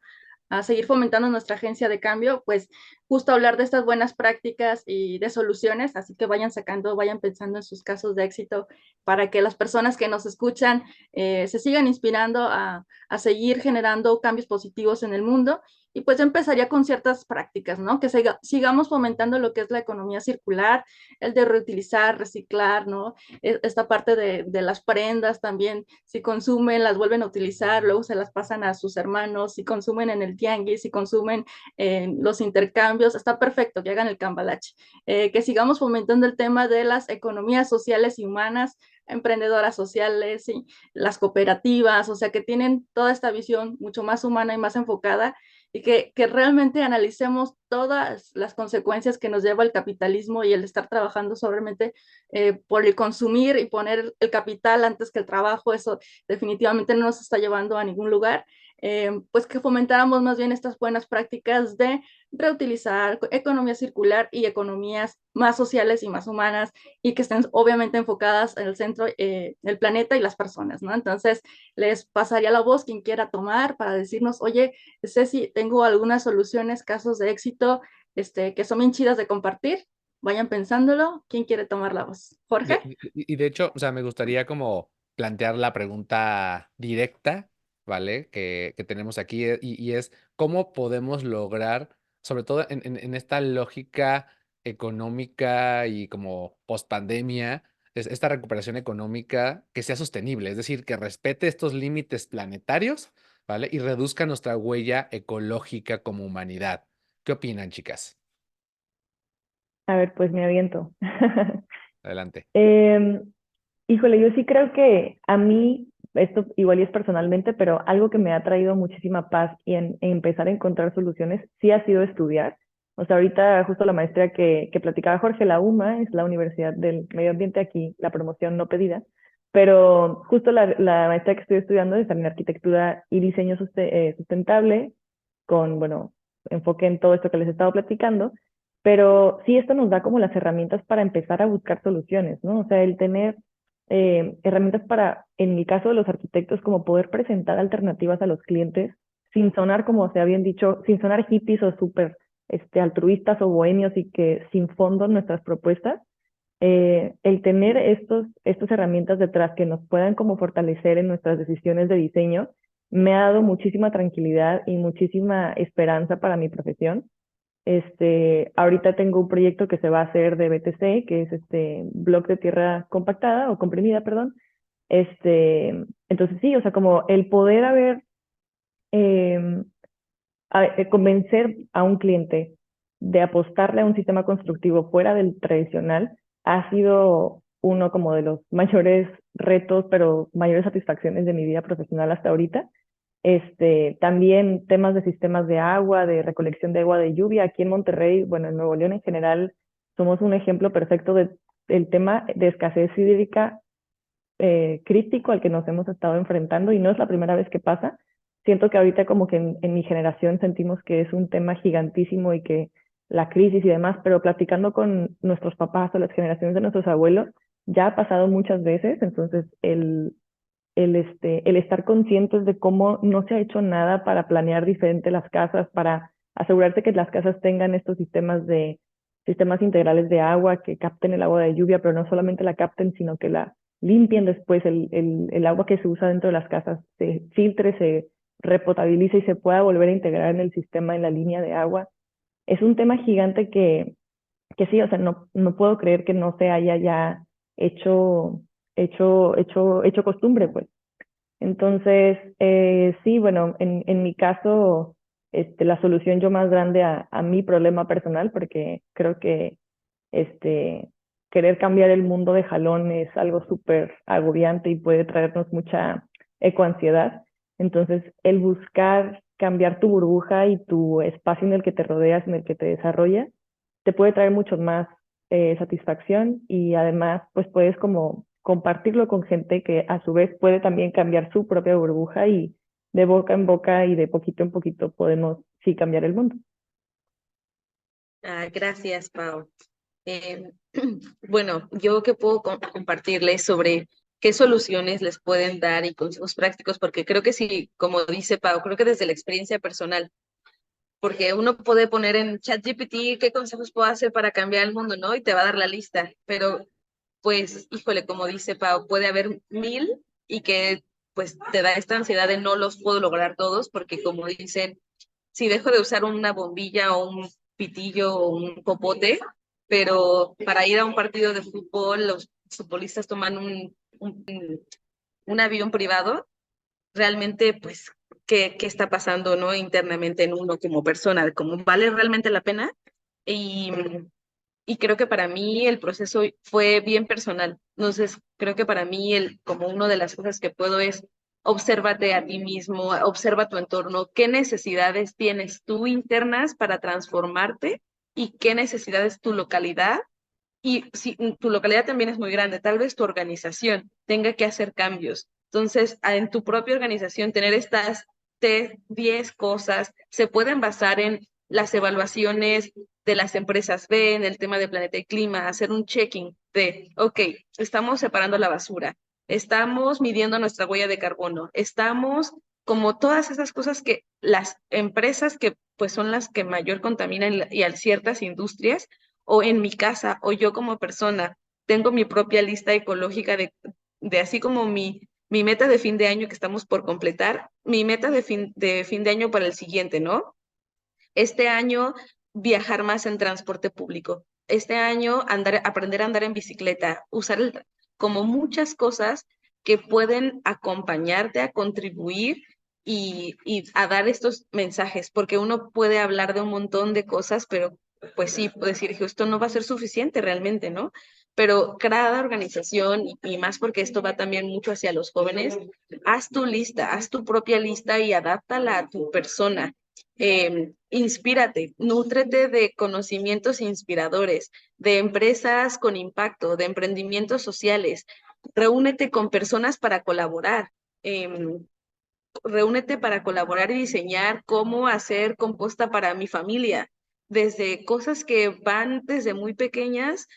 a seguir fomentando nuestra agencia de cambio, pues justo hablar de estas buenas prácticas y de soluciones, así que vayan sacando, vayan pensando en sus casos de éxito para que las personas que nos escuchan se sigan inspirando a seguir generando cambios positivos en el mundo. Y pues yo empezaría con ciertas prácticas, ¿no? Que sigamos fomentando lo que es la economía circular, el de reutilizar, reciclar, ¿no? Esta parte de las prendas también, si consumen, las vuelven a utilizar, luego se las pasan a sus hermanos, si consumen en el tianguis, si consumen en los intercambios, está perfecto que hagan el cambalache. Que sigamos fomentando el tema de las economías sociales y humanas, emprendedoras sociales y las cooperativas, o sea, que tienen toda esta visión mucho más humana y más enfocada y que realmente analicemos todas las consecuencias que nos lleva el capitalismo y el estar trabajando solamente por el consumir y poner el capital antes que el trabajo, eso definitivamente no nos está llevando a ningún lugar. Pues que fomentáramos más bien estas buenas prácticas de reutilizar, economía circular y economías más sociales y más humanas y que estén obviamente enfocadas en el centro del planeta y las personas, ¿no? Entonces, les pasaría la voz quien quiera tomar para decirnos, oye, Ceci, tengo algunas soluciones, casos de éxito, que son bien chidas de compartir. Vayan pensándolo. ¿Quién quiere tomar la voz? De- ¿Jorge? y de hecho, o sea, me gustaría como plantear la pregunta directa, ¿vale? Que tenemos aquí y es cómo podemos lograr, sobre todo en esta lógica económica y como post-pandemia, esta recuperación económica que sea sostenible, es decir, que respete estos límites planetarios, ¿vale? Y reduzca nuestra huella ecológica como humanidad. ¿Qué opinan, chicas? A ver, pues me aviento. Adelante. Híjole, yo sí creo que a mí, esto igual y es personalmente, pero algo que me ha traído muchísima paz y en empezar a encontrar soluciones sí ha sido estudiar. O sea, ahorita justo la maestría que platicaba Jorge, la UMA, es la Universidad del Medio Ambiente aquí, la promoción no pedida, pero justo la maestría que estoy estudiando es en arquitectura y diseño sustentable, con, bueno, enfoque en todo esto que les he estado platicando, pero sí esto nos da como las herramientas para empezar a buscar soluciones, ¿no? O sea, el tener herramientas para, en mi caso de los arquitectos, como poder presentar alternativas a los clientes sin sonar, como se habían dicho, sin sonar hippies o súper altruistas o bohemios y que sin fondo nuestras propuestas. El tener estas herramientas detrás que nos puedan como fortalecer en nuestras decisiones de diseño me ha dado muchísima tranquilidad y muchísima esperanza para mi profesión. Ahorita tengo un proyecto que se va a hacer de BTC, que es bloque de tierra compactada o comprimida, perdón. Entonces sí, o sea, como el poder em, convencer a un cliente de apostarle a un sistema constructivo fuera del tradicional ha sido uno como de los mayores retos, pero mayores satisfacciones de mi vida profesional hasta ahorita. También temas de sistemas de agua, de recolección de agua de lluvia. Aquí en Monterrey, bueno, en Nuevo León en general, somos un ejemplo perfecto del tema de escasez hídrica crítico al que nos hemos estado enfrentando y no es la primera vez que pasa. Siento que ahorita como que en mi generación sentimos que es un tema gigantísimo y que la crisis y demás, pero platicando con nuestros papás o las generaciones de nuestros abuelos, ya ha pasado muchas veces, entonces el estar conscientes de cómo no se ha hecho nada para planear diferente las casas, para asegurarse que las casas tengan estos sistemas integrales de agua, que capten el agua de lluvia, pero no solamente la capten, sino que la limpien después, el agua que se usa dentro de las casas se filtre, se repotabilice y se pueda volver a integrar en el sistema, en la línea de agua. Es un tema gigante que sí, o sea, no puedo creer que no se haya ya hecho, hecho costumbre, pues. Entonces, sí, bueno, en mi caso, la solución yo más grande a mi problema personal, porque creo que este, querer cambiar el mundo de jalón es algo súper agobiante y puede traernos mucha ecoansiedad. Entonces, el buscar cambiar tu burbuja y tu espacio en el que te rodeas, en el que te desarrollas, te puede traer mucho más satisfacción y además, pues puedes como compartirlo con gente que a su vez puede también cambiar su propia burbuja y de boca en boca y de poquito en poquito podemos sí cambiar el mundo. Gracias, Pau. Eh, bueno, yo que puedo compartirles sobre qué soluciones les pueden dar y consejos prácticos, porque creo que sí, como dice Pau, creo que desde la experiencia personal, porque uno puede poner en ChatGPT qué consejos puedo hacer para cambiar el mundo, ¿no? Y te va a dar la lista, pero pues, híjole, como dice Pau, puede haber 1000 y que pues te da esta ansiedad de no los puedo lograr todos, porque como dicen, si dejo de usar una bombilla o un pitillo o un popote, pero para ir a un partido de fútbol los futbolistas toman un avión privado, realmente pues, ¿qué está pasando, no? Internamente en uno como persona, ¿cómo vale realmente la pena? Y, y creo que para mí el proceso fue bien personal. Entonces, creo que para mí como una de las cosas que puedo es obsérvate a ti mismo, observa tu entorno, qué necesidades tienes tú internas para transformarte y qué necesidades tu localidad. Y si tu localidad también es muy grande, tal vez tu organización tenga que hacer cambios. Entonces, en tu propia organización, tener estas 10 cosas se pueden basar en las evaluaciones de las empresas B, en el tema de planeta y clima, hacer un checking de, ok, estamos separando la basura, estamos midiendo nuestra huella de carbono, estamos como todas esas cosas que las empresas que pues son las que mayor contaminan y a ciertas industrias o en mi casa o yo como persona tengo mi propia lista ecológica de así como mi meta de fin de año que estamos por completar, mi meta de fin de año para el siguiente, ¿no? Este año viajar más en transporte público. Este año aprender a andar en bicicleta, como muchas cosas que pueden acompañarte a contribuir y a dar estos mensajes, porque uno puede hablar de un montón de cosas, pero pues sí, puedo decir, esto no va a ser suficiente realmente, ¿no? pero cada organización, y más porque esto va también mucho hacia los jóvenes, haz tu lista, haz tu propia lista y adáptala a tu persona. Inspírate, nútrete de conocimientos inspiradores, de empresas con impacto, de emprendimientos sociales. Reúnete con personas para colaborar. Reúnete para colaborar y diseñar cómo hacer composta para mi familia, desde cosas que van desde muy pequeñas,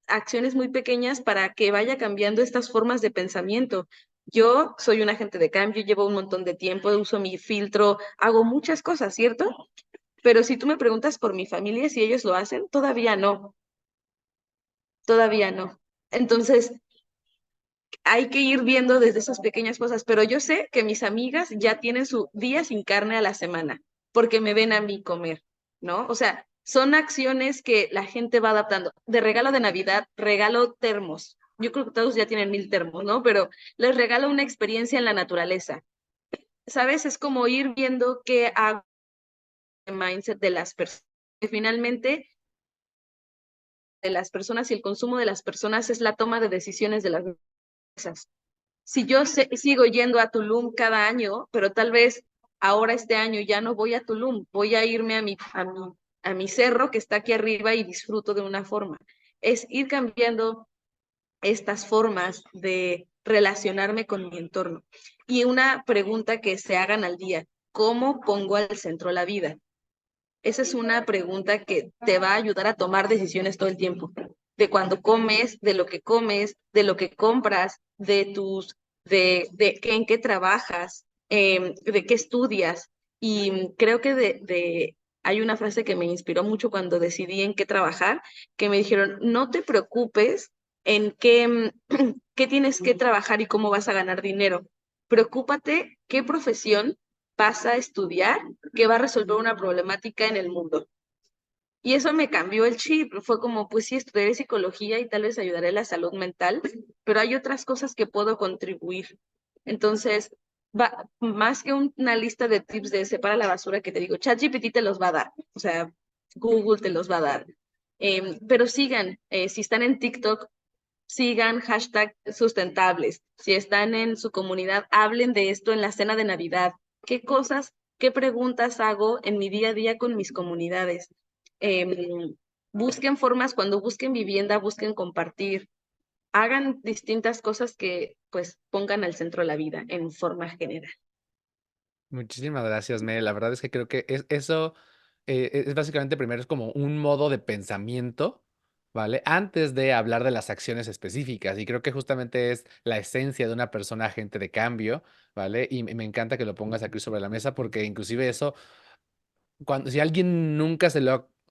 acciones muy pequeñas para que vaya cambiando estas formas de pensamiento. Yo soy un agente de cambio, llevo un montón de tiempo, uso mi filtro, hago muchas cosas, ¿cierto? Pero si tú me preguntas por mi familia, si ellos lo hacen, todavía no, todavía no. Entonces, hay que ir viendo desde esas pequeñas cosas, pero yo sé que mis amigas ya tienen su día sin carne a la semana, porque me ven a mí comer, ¿no? O sea, son acciones que la gente va adaptando. De regalo de Navidad, regalo termos. Yo creo que todos ya tienen 1000 termos, ¿no? Pero les regalo una experiencia en la naturaleza. ¿Sabes? Es como ir viendo qué hago en el mindset de las personas. Que finalmente, de las personas y el consumo de las personas es la toma de decisiones de las empresas. Si yo sigo yendo a Tulum cada año, pero tal vez ahora este año ya no voy a Tulum, voy a irme a mi cerro que está aquí arriba y disfruto de una forma. Es ir cambiando estas formas de relacionarme con mi entorno. Y una pregunta que se hagan al día, ¿cómo pongo al centro la vida? Esa es una pregunta que te va a ayudar a tomar decisiones todo el tiempo, de cuando comes, de lo que compras, en qué trabajas, de qué estudias. Y creo que hay una frase que me inspiró mucho cuando decidí en qué trabajar, que me dijeron, no te preocupes en qué tienes que trabajar y cómo vas a ganar dinero. Preocúpate qué profesión vas a estudiar que va a resolver una problemática en el mundo. Y eso me cambió el chip. Fue como, pues sí, estudiaré psicología y tal vez ayudaré a la salud mental, pero hay otras cosas que puedo contribuir. Entonces, más que una lista de tips de separa la basura que te digo, ChatGPT te los va a dar, o sea, Google te los va a dar. Pero sigan, si están en TikTok, sigan hashtag sustentables. Si están en su comunidad, hablen de esto en la cena de Navidad. ¿Qué cosas, qué preguntas hago en mi día a día con mis comunidades? Busquen formas, cuando busquen vivienda, busquen compartir. Hagan distintas cosas que pues pongan al centro la vida en forma general. Muchísimas gracias, Mel. La verdad es que creo que eso es básicamente primero es como un modo de pensamiento, ¿vale? Antes de hablar de las acciones específicas. Y creo que justamente es la esencia de una persona agente de cambio, ¿vale? Y me encanta que lo pongas aquí sobre la mesa porque inclusive eso si alguien nunca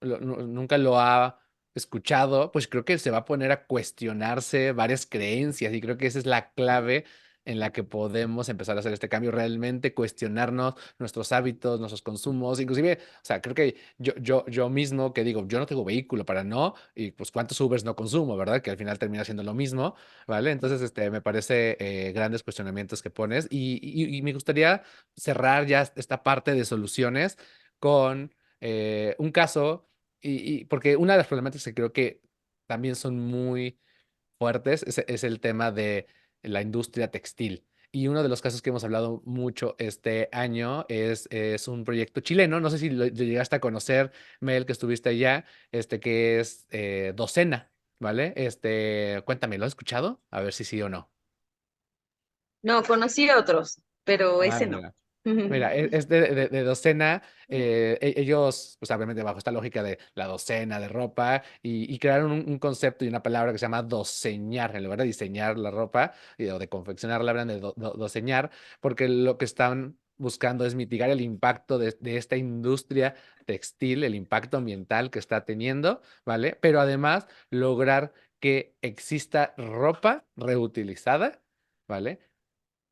nunca lo ha escuchado, pues creo que se va a poner a cuestionarse varias creencias y creo que esa es la clave en la que podemos empezar a hacer este cambio, realmente cuestionarnos nuestros hábitos, nuestros consumos, inclusive, o sea, creo que yo mismo que digo, yo no tengo vehículo para no, y pues cuántos Ubers no consumo, ¿verdad? Que al final termina siendo lo mismo, ¿vale? Entonces, me parece grandes cuestionamientos que pones y me gustaría cerrar ya esta parte de soluciones con un caso, porque una de las problemáticas que creo que también son muy fuertes es el tema de la industria textil. Y uno de los casos que hemos hablado mucho este año es un proyecto chileno, no sé si lo llegaste a conocer, Mel, que estuviste allá, que es Docena, ¿vale? Cuéntame, ¿lo has escuchado? A ver si sí o no. No, conocí otros, pero Ah, ese no. mira. Mira, es de docena, ellos, pues obviamente bajo esta lógica de la docena de ropa, y crearon un concepto y una palabra que se llama doceñar, en lugar de diseñar la ropa o de confeccionarla, hablan de doceñar, porque lo que están buscando es mitigar el impacto de esta industria textil, el impacto ambiental que está teniendo, ¿vale? Pero además lograr que exista ropa reutilizada, ¿vale?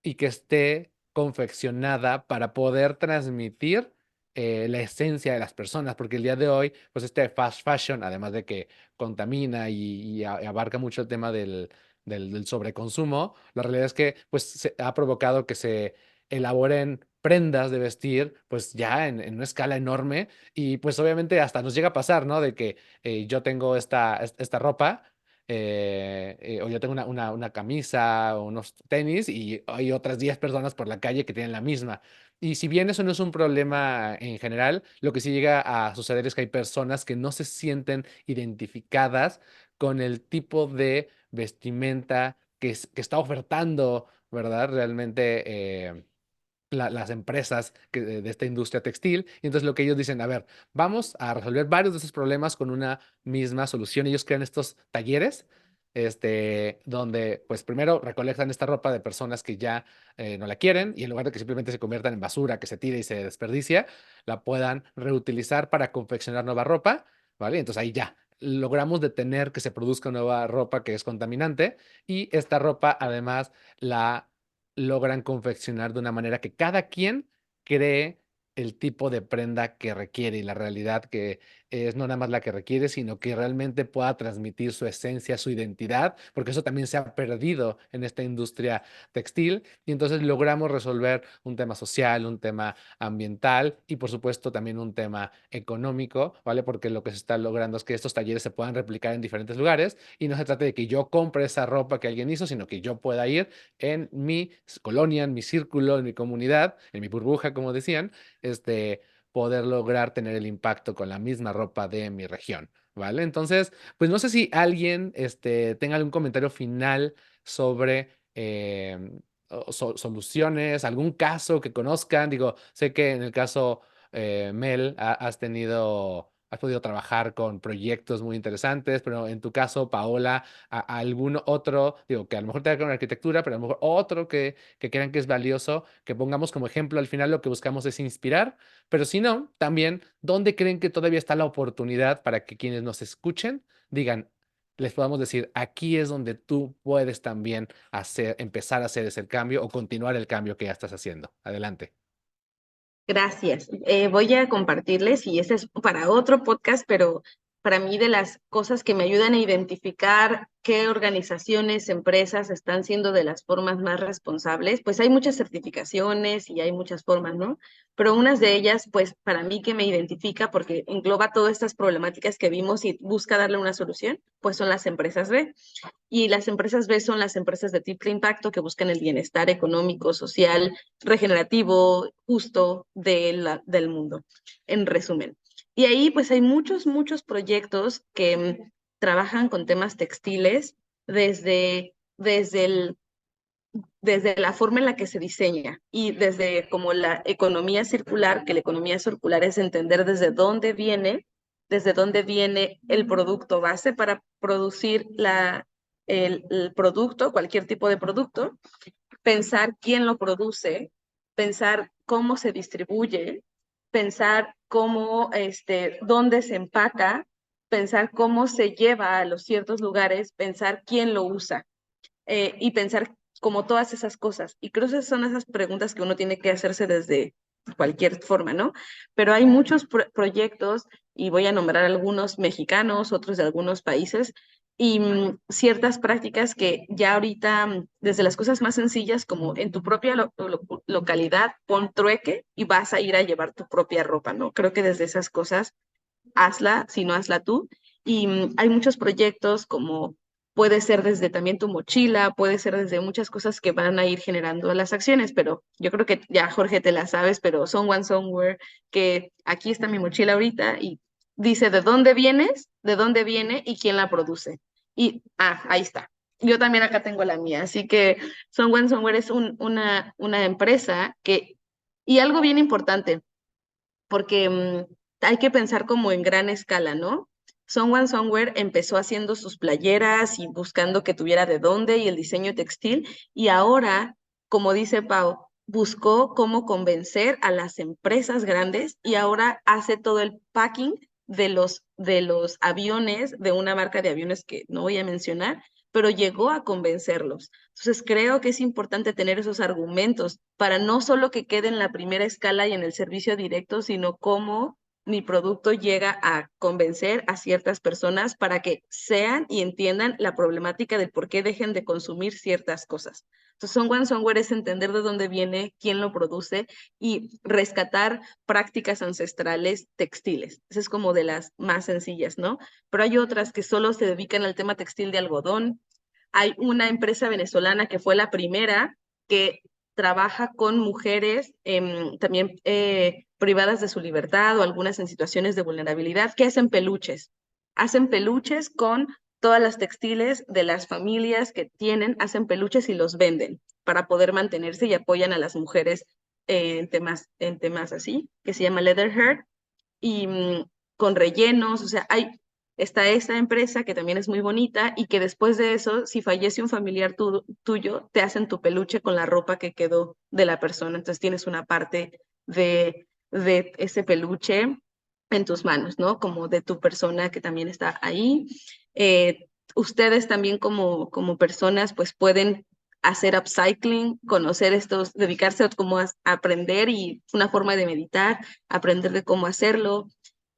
Y que esté confeccionada para poder transmitir la esencia de las personas, porque el día de hoy, pues este fast fashion, además de que contamina y abarca mucho el tema del sobreconsumo, la realidad es que pues se ha provocado que se elaboren prendas de vestir, pues ya en una escala enorme y pues obviamente hasta nos llega a pasar, ¿no? De que yo tengo esta ropa o yo tengo una camisa o unos tenis y hay otras 10 personas por la calle que tienen la misma. Y si bien eso no es un problema en general, lo que sí llega a suceder es que hay personas que no se sienten identificadas con el tipo de vestimenta que está ofertando, ¿verdad? Realmente las empresas de esta industria textil. Y entonces lo que ellos dicen, a ver, vamos a resolver varios de esos problemas con una misma solución. Ellos crean estos talleres, donde pues primero recolectan esta ropa de personas que ya no la quieren y en lugar de que simplemente se conviertan en basura, que se tire y se desperdicia, la puedan reutilizar para confeccionar nueva ropa, ¿vale? Entonces ahí ya logramos detener que se produzca nueva ropa que es contaminante y esta ropa además la logran confeccionar de una manera que cada quien cree el tipo de prenda que requiere y la realidad que es no nada más la que requiere, sino que realmente pueda transmitir su esencia, su identidad, porque eso también se ha perdido en esta industria textil y entonces logramos resolver un tema social, un tema ambiental y por supuesto también un tema económico, ¿vale? Porque lo que se está logrando es que estos talleres se puedan replicar en diferentes lugares y no se trata de que yo compre esa ropa que alguien hizo, sino que yo pueda ir en mi colonia, en mi círculo, en mi comunidad, en mi burbuja, como decían, poder lograr tener el impacto con la misma ropa de mi región, ¿vale? Entonces, pues no sé si alguien, tenga algún comentario final sobre soluciones, algún caso que conozcan. Digo, sé que en el caso Mel, has podido trabajar con proyectos muy interesantes, pero en tu caso, Paola, a algún otro, digo, que a lo mejor tenga que ver con arquitectura, pero a lo mejor otro que crean que es valioso, que pongamos como ejemplo, al final lo que buscamos es inspirar, pero si no, también, ¿dónde creen que todavía está la oportunidad para que quienes nos escuchen digan, les podamos decir, aquí es donde tú puedes también empezar a hacer ese cambio o continuar el cambio que ya estás haciendo? Adelante. Gracias. Voy a compartirles, y ese es para otro podcast, pero para mí de las cosas que me ayudan a identificar qué organizaciones, empresas están siendo de las formas más responsables, pues hay muchas certificaciones y hay muchas formas, ¿no? Pero unas de ellas, pues para mí que me identifica porque engloba todas estas problemáticas que vimos y busca darle una solución, pues son las empresas B. Y las empresas B son las empresas de triple impacto que buscan el bienestar económico, social, regenerativo, justo del mundo, en resumen. Y ahí pues hay muchos proyectos que trabajan con temas textiles desde la forma en la que se diseña y desde como la economía circular, que la economía circular es entender desde dónde viene el producto base para producir el producto, cualquier tipo de producto, pensar quién lo produce, pensar cómo se distribuye, pensar cómo, dónde se empaca, pensar cómo se lleva a los ciertos lugares, pensar quién lo usa y pensar como todas esas cosas. Y creo que son esas preguntas que uno tiene que hacerse desde cualquier forma, ¿no? Pero hay muchos proyectos, y voy a nombrar algunos mexicanos, otros de algunos países, y ciertas prácticas que ya ahorita, desde las cosas más sencillas, como en tu propia localidad, pon trueque y vas a ir a llevar tu propia ropa, ¿no? Creo que desde esas cosas, hazla, si no hazla tú. Y hay muchos proyectos como puede ser desde también tu mochila, puede ser desde muchas cosas que van a ir generando las acciones, pero yo creo que ya Jorge te la sabes, pero Someone Somewhere, que aquí está mi mochila ahorita y dice de dónde vienes, de dónde viene y quién la produce. Y, ahí está. Yo también acá tengo la mía, así que Someone Somewhere es una empresa que, y algo bien importante, porque hay que pensar como en gran escala, ¿no? Someone Somewhere empezó haciendo sus playeras y buscando que tuviera de dónde y el diseño textil, y ahora, como dice Pau, buscó cómo convencer a las empresas grandes y ahora hace todo el packing de los aviones, de una marca de aviones que no voy a mencionar, pero llegó a convencerlos. Entonces creo que es importante tener esos argumentos para no solo que quede en la primera escala y en el servicio directo, sino cómo mi producto llega a convencer a ciertas personas para que sean y entiendan la problemática del por qué dejen de consumir ciertas cosas. Entonces, Song One Songware es entender de dónde viene, quién lo produce y rescatar prácticas ancestrales textiles. Esa es como de las más sencillas, ¿no? Pero hay otras que solo se dedican al tema textil de algodón. Hay una empresa venezolana que fue la primera que trabaja con mujeres también privadas de su libertad o algunas en situaciones de vulnerabilidad, que hacen peluches. Hacen peluches con todas las textiles de las familias que tienen, hacen peluches y los venden para poder mantenerse y apoyan a las mujeres en temas así, que se llama Leather Hair, y con rellenos, o sea, está esa empresa que también es muy bonita y que después de eso, si fallece un familiar tuyo, te hacen tu peluche con la ropa que quedó de la persona. Entonces tienes una parte de ese peluche en tus manos, ¿no? Como de tu persona que también está ahí. Ustedes también como personas, pues pueden hacer upcycling, conocer estos, dedicarse a como a aprender y una forma de meditar, aprender de cómo hacerlo.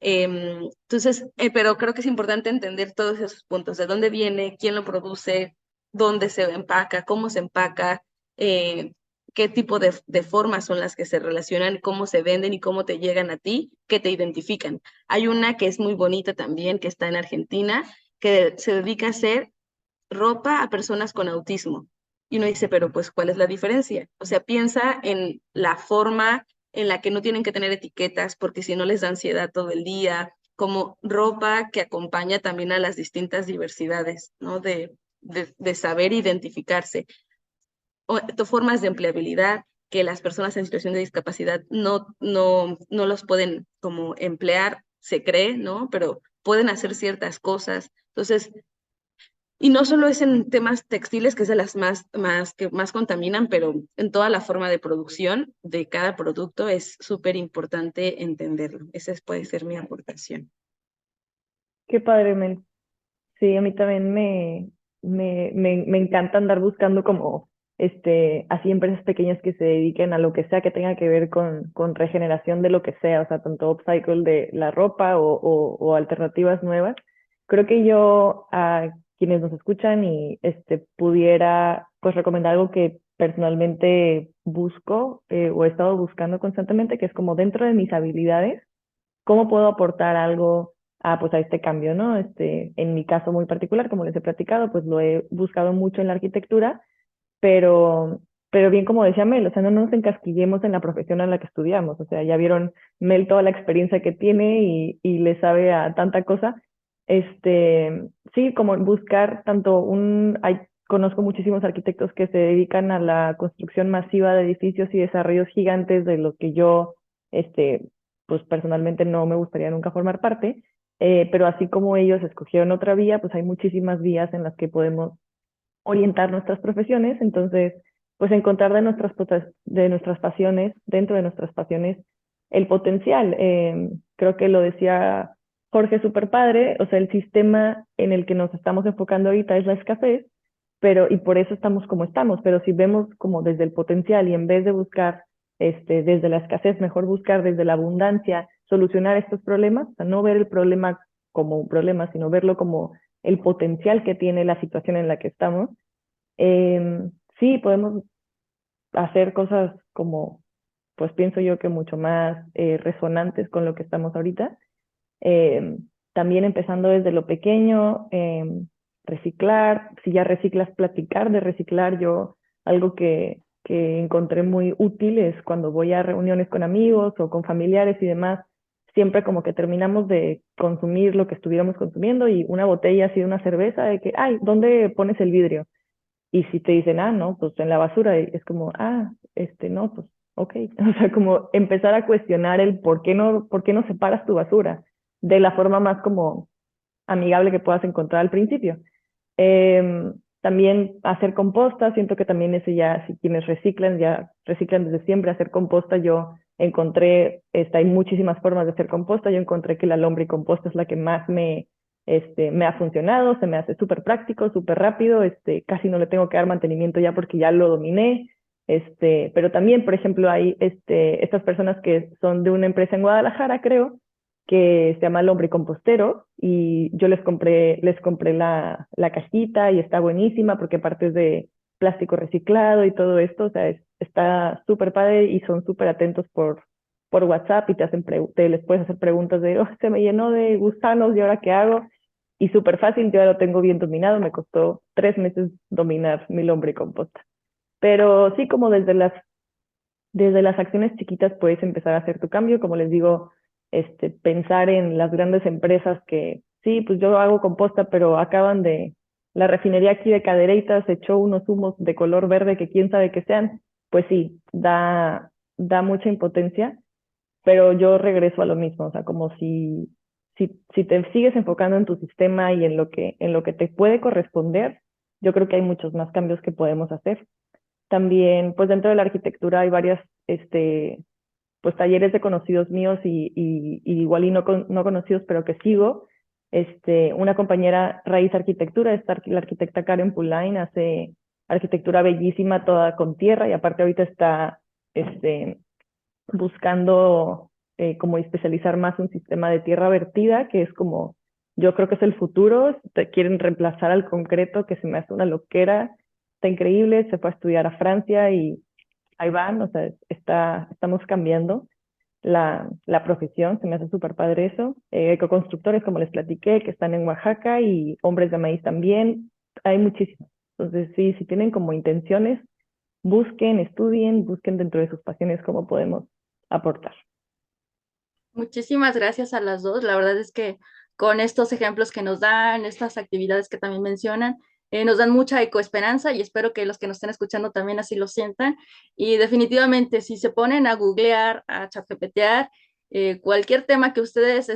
Entonces, pero creo que es importante entender todos esos puntos, de dónde viene, quién lo produce, dónde se empaca, cómo se empaca, qué tipo de formas son las que se relacionan, cómo se venden y cómo te llegan a ti, que te identifican. Hay una que es muy bonita también, que está en Argentina, que se dedica a hacer ropa a personas con autismo. Y uno dice, pero pues, ¿cuál es la diferencia? O sea, piensa en la forma en la que no tienen que tener etiquetas porque si no les da ansiedad todo el día, como ropa que acompaña también a las distintas diversidades, ¿no? De saber identificarse. Formas de empleabilidad que las personas en situación de discapacidad no los pueden como emplear, se cree, ¿no? Pero pueden hacer ciertas cosas. Entonces, y no solo es en temas textiles, que es de las que más contaminan, pero en toda la forma de producción de cada producto es súper importante entenderlo. Esa puede ser mi aportación. Qué padre, Mel. Sí, a mí también me encanta andar buscando como así empresas pequeñas que se dediquen a lo que sea que tenga que ver con regeneración de lo que sea, o sea, tanto upcycle de la ropa o alternativas nuevas. Creo que yo a quienes nos escuchan y pudiera pues recomendar algo que personalmente busco o he estado buscando constantemente, que es como dentro de mis habilidades cómo puedo aportar algo pues a este cambio, ¿no? En mi caso muy particular, como les he platicado, pues lo he buscado mucho en la arquitectura, pero, pero bien como decía Mel, o sea, no nos encasquillemos en la profesión en la que estudiamos, o sea, ya vieron Mel toda la experiencia que tiene y le sabe a tanta cosa. Sí, como buscar tanto conozco muchísimos arquitectos que se dedican a la construcción masiva de edificios y desarrollos gigantes de los que yo, este, pues personalmente no me gustaría nunca formar parte, pero así como ellos escogieron otra vía, pues hay muchísimas vías en las que podemos orientar nuestras profesiones, entonces, pues encontrar de nuestras pasiones, dentro de nuestras pasiones, el potencial. Creo que lo decía Jorge super padre, o sea, el sistema en el que nos estamos enfocando ahorita es la escasez, y por eso estamos como estamos, pero si vemos como desde el potencial y en vez de buscar desde la escasez, mejor buscar desde la abundancia, solucionar estos problemas, o sea, no ver el problema como un problema, sino verlo como el potencial que tiene la situación en la que estamos, sí, podemos hacer cosas como, pues pienso yo que mucho más resonantes con lo que estamos ahorita. Eh, También empezando desde lo pequeño, reciclar, si ya reciclas, platicar de reciclar. Yo, algo que encontré muy útil es cuando voy a reuniones con amigos o con familiares y demás, siempre como que terminamos de consumir lo que estuviéramos consumiendo y una botella así de una cerveza, de que, ay, ¿dónde pones el vidrio? Y si te dicen, ah, no, pues en la basura, y es como, ah, no, pues, ok. O sea, como empezar a cuestionar el por qué no separas tu basura de la forma más como amigable que puedas encontrar al principio. También hacer composta, siento que también ese ya, si quienes reciclan, ya reciclan desde siempre, hacer composta, yo encontré, hay muchísimas formas de hacer composta, yo encontré que la lombricomposta es la que más me ha funcionado, se me hace súper práctico, súper rápido, casi no le tengo que dar mantenimiento ya porque ya lo dominé, pero también, por ejemplo, hay estas personas que son de una empresa en Guadalajara, creo, que se llama Lombricompostero y yo les compré la cajita y está buenísima porque aparte es de plástico reciclado y todo esto, o sea, está súper padre y son súper atentos por WhatsApp y te les puedes hacer preguntas de, oh, se me llenó de gusanos y ahora qué hago. Y súper fácil, yo ya lo tengo bien dominado, me costó 3 meses dominar mi lombricomposta. Pero sí, como desde las acciones chiquitas puedes empezar a hacer tu cambio, como les digo, pensar en las grandes empresas que, sí, pues yo hago composta, pero la refinería aquí de Cadereytas echó unos humos de color verde que quién sabe qué sean, pues sí, da mucha impotencia, pero yo regreso a lo mismo, o sea, como si te sigues enfocando en tu sistema y en lo que te puede corresponder, yo creo que hay muchos más cambios que podemos hacer. También, pues dentro de la arquitectura hay varias, pues talleres de conocidos míos y igual y no conocidos, pero que sigo. Una compañera Raíz Arquitectura, la arquitecta Karen Pulain, hace arquitectura bellísima toda con tierra y aparte ahorita está este, buscando como especializar más un sistema de tierra vertida, que es como, yo creo que es el futuro, quieren reemplazar al concreto, que se me hace una loquera, está increíble, se fue a estudiar a Francia y ahí van, o sea, estamos cambiando la profesión, se me hace súper padre eso. Ecoconstructores, como les platiqué, que están en Oaxaca y hombres de maíz también, hay muchísimos. Entonces, sí, si tienen como intenciones, busquen, estudien, busquen dentro de sus pasiones cómo podemos aportar. Muchísimas gracias a las dos. La verdad es que con estos ejemplos que nos dan, estas actividades que también mencionan, nos dan mucha ecoesperanza y espero que los que nos estén escuchando también así lo sientan. Y definitivamente, si se ponen a googlear, a chatgepetear, cualquier tema que ustedes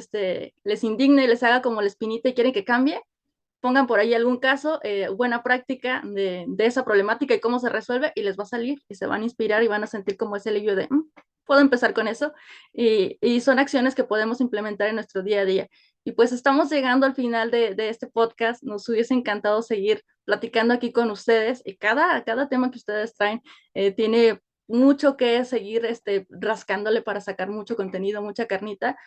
les indigne y les haga como la espinita y quieren que cambie, pongan por ahí algún caso, buena práctica de esa problemática y cómo se resuelve y les va a salir y se van a inspirar y van a sentir como ese alivio de, puedo empezar con eso y son acciones que podemos implementar en nuestro día a día. Y pues estamos llegando al final de este podcast. Nos hubiese encantado seguir platicando aquí con ustedes y cada tema que ustedes traen tiene mucho que seguir rascándole para sacar mucho contenido, mucha carnita.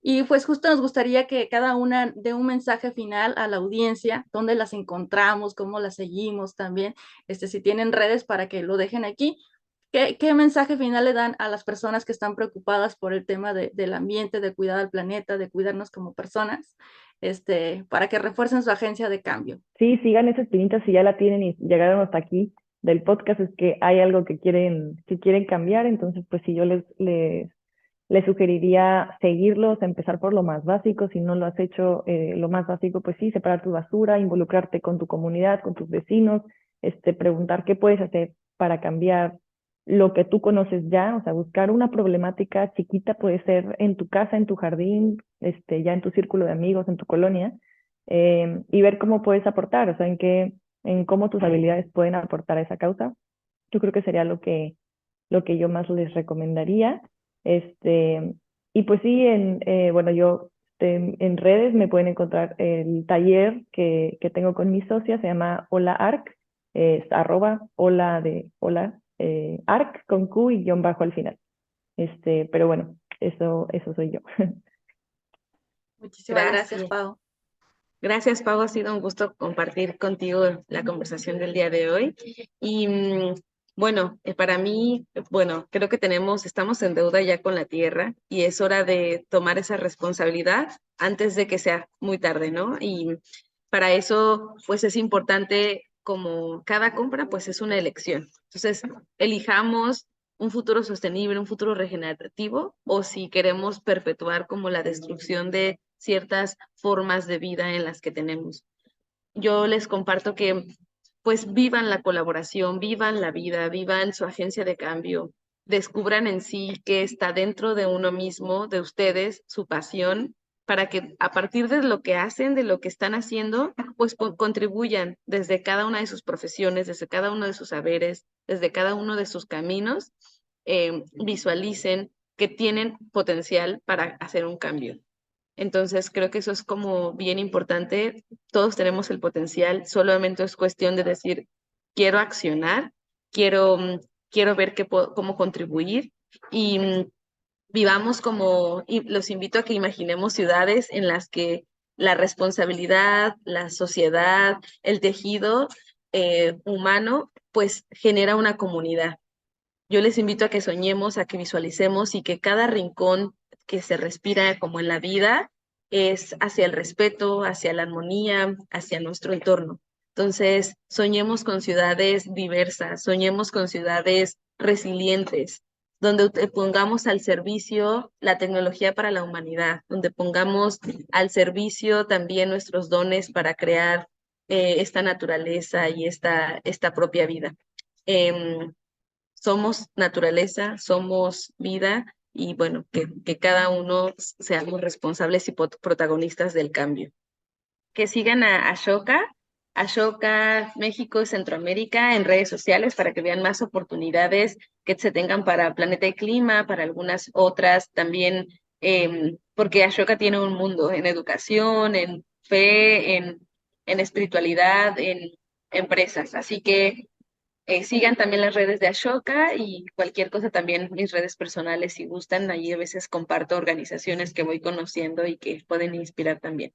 Y pues justo nos gustaría que cada una dé un mensaje final a la audiencia, dónde las encontramos, cómo las seguimos también, si tienen redes para que lo dejen aquí. ¿Qué mensaje final le dan a las personas que están preocupadas por el tema del ambiente, de cuidar al planeta, de cuidarnos como personas, para que refuercen su agencia de cambio? Sí, sigan esa espinita si ya la tienen y llegaron hasta aquí del podcast, es que hay algo que quieren cambiar, entonces pues sí, yo les sugeriría seguirlos, empezar por lo más básico, si no lo has hecho, lo más básico, pues sí, separar tu basura, involucrarte con tu comunidad, con tus vecinos, preguntar qué puedes hacer para cambiar lo que tú conoces ya, o sea, buscar una problemática chiquita, puede ser en tu casa, en tu jardín, ya en tu círculo de amigos, en tu colonia, y ver cómo puedes aportar, o sea, en cómo tus habilidades pueden aportar a esa causa. Yo creo que sería lo que yo más les recomendaría. Este, y pues sí, bueno, yo en redes me pueden encontrar el taller que tengo con mi socia, se llama Hola Arc, es @hola de hola, arc con Q y guión bajo al final. Pero bueno, eso soy yo. Muchísimas gracias, Gracias. Pau. Gracias, Pau. Ha sido un gusto compartir contigo la conversación del día de hoy. Y bueno, para mí, bueno, creo que estamos en deuda ya con la tierra y es hora de tomar esa responsabilidad antes de que sea muy tarde, ¿no? Y para eso, pues es importante, como cada compra, pues es una elección. Entonces, elijamos un futuro sostenible, un futuro regenerativo, o si queremos perpetuar como la destrucción de ciertas formas de vida en las que tenemos. Yo les comparto que pues vivan la colaboración, vivan la vida, vivan su agencia de cambio, descubran en sí qué está dentro de uno mismo, de ustedes, su pasión, para que a partir de lo que hacen, de lo que están haciendo, pues contribuyan desde cada una de sus profesiones, desde cada uno de sus saberes, desde cada uno de sus caminos, visualicen que tienen potencial para hacer un cambio. Entonces, creo que eso es como bien importante. Todos tenemos el potencial, solamente es cuestión de decir, quiero accionar, quiero, quiero ver cómo contribuir y vivamos como, y los invito a que imaginemos ciudades en las que la responsabilidad, la sociedad, el tejido humano, pues genera una comunidad. Yo les invito a que soñemos, a que visualicemos y que cada rincón que se respira como en la vida es hacia el respeto, hacia la armonía, hacia nuestro entorno. Entonces, soñemos con ciudades diversas, soñemos con ciudades resilientes, donde pongamos al servicio la tecnología para la humanidad, donde pongamos al servicio también nuestros dones para crear esta naturaleza y esta propia vida. Em, Somos naturaleza, somos vida y bueno, que cada uno seamos responsables y protagonistas del cambio. Que sigan a Ashoka, Ashoka México y Centroamérica en redes sociales para que vean más oportunidades que se tengan para Planeta y Clima, para algunas otras también, porque Ashoka tiene un mundo en educación, en fe, en espiritualidad, en empresas. Así que sigan también las redes de Ashoka y cualquier cosa también mis redes personales si gustan. Allí a veces comparto organizaciones que voy conociendo y que pueden inspirar también.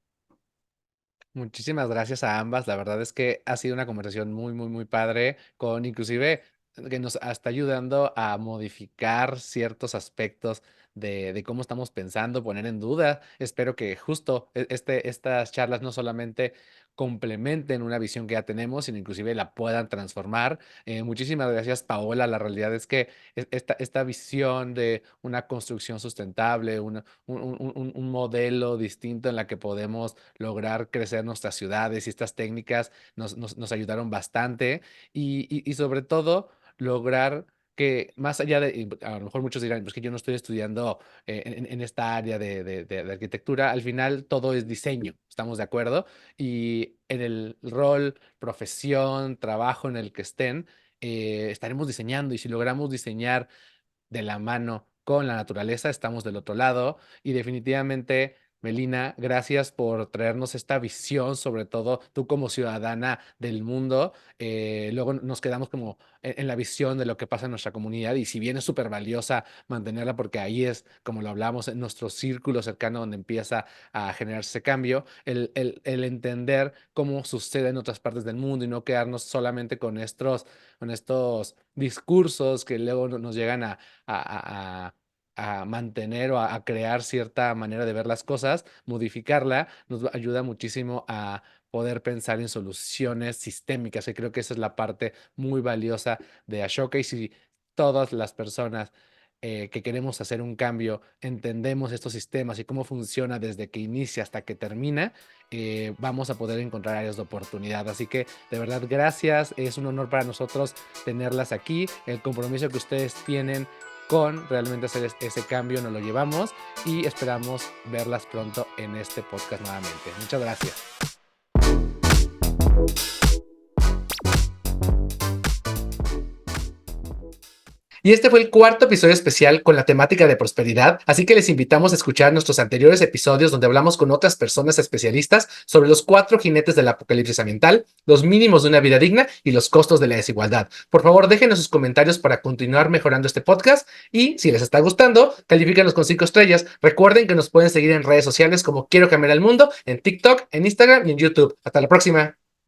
Muchísimas gracias a ambas. La verdad es que ha sido una conversación muy, muy, muy padre, con inclusive que nos está ayudando a modificar ciertos aspectos de cómo estamos pensando, poner en duda. Espero que justo estas charlas no solamente complementen una visión que ya tenemos, sino inclusive la puedan transformar. Muchísimas gracias, Paola. La realidad es que esta visión de una construcción sustentable, un modelo distinto en la que podemos lograr crecer nuestras ciudades y estas técnicas nos ayudaron bastante y sobre todo lograr que más allá de, y a lo mejor muchos dirán, pues que yo no estoy estudiando en esta área de arquitectura, al final todo es diseño, ¿estamos de acuerdo? Y en el rol, profesión, trabajo en el que estén, estaremos diseñando y si logramos diseñar de la mano con la naturaleza, estamos del otro lado y definitivamente, Melina, gracias por traernos esta visión, sobre todo tú como ciudadana del mundo. Luego nos quedamos como en la visión de lo que pasa en nuestra comunidad y si bien es súper valiosa mantenerla porque ahí es, como lo hablamos, en nuestro círculo cercano donde empieza a generarse ese cambio, el entender cómo sucede en otras partes del mundo y no quedarnos solamente con estos discursos que luego nos llegan a, a- a mantener o a crear cierta manera de ver las cosas, modificarla, ayuda muchísimo a poder pensar en soluciones sistémicas, que creo que esa es la parte muy valiosa de Ashoka. Y si todas las personas que queremos hacer un cambio entendemos estos sistemas y cómo funciona desde que inicia hasta que termina, vamos a poder encontrar áreas de oportunidad. Así que de verdad, gracias. Es un honor para nosotros tenerlas aquí. El compromiso que ustedes tienen con realmente hacer ese cambio nos lo llevamos y esperamos verlas pronto en este podcast nuevamente. Muchas gracias. Y este fue el cuarto episodio especial con la temática de prosperidad, así que les invitamos a escuchar nuestros anteriores episodios donde hablamos con otras personas especialistas sobre los 4 jinetes del apocalipsis ambiental, los mínimos de una vida digna y los costos de la desigualdad. Por favor, déjenos sus comentarios para continuar mejorando este podcast y si les está gustando, califícanos con 5 estrellas. Recuerden que nos pueden seguir en redes sociales como Quiero Cambiar el Mundo, en TikTok, en Instagram y en YouTube. Hasta la próxima.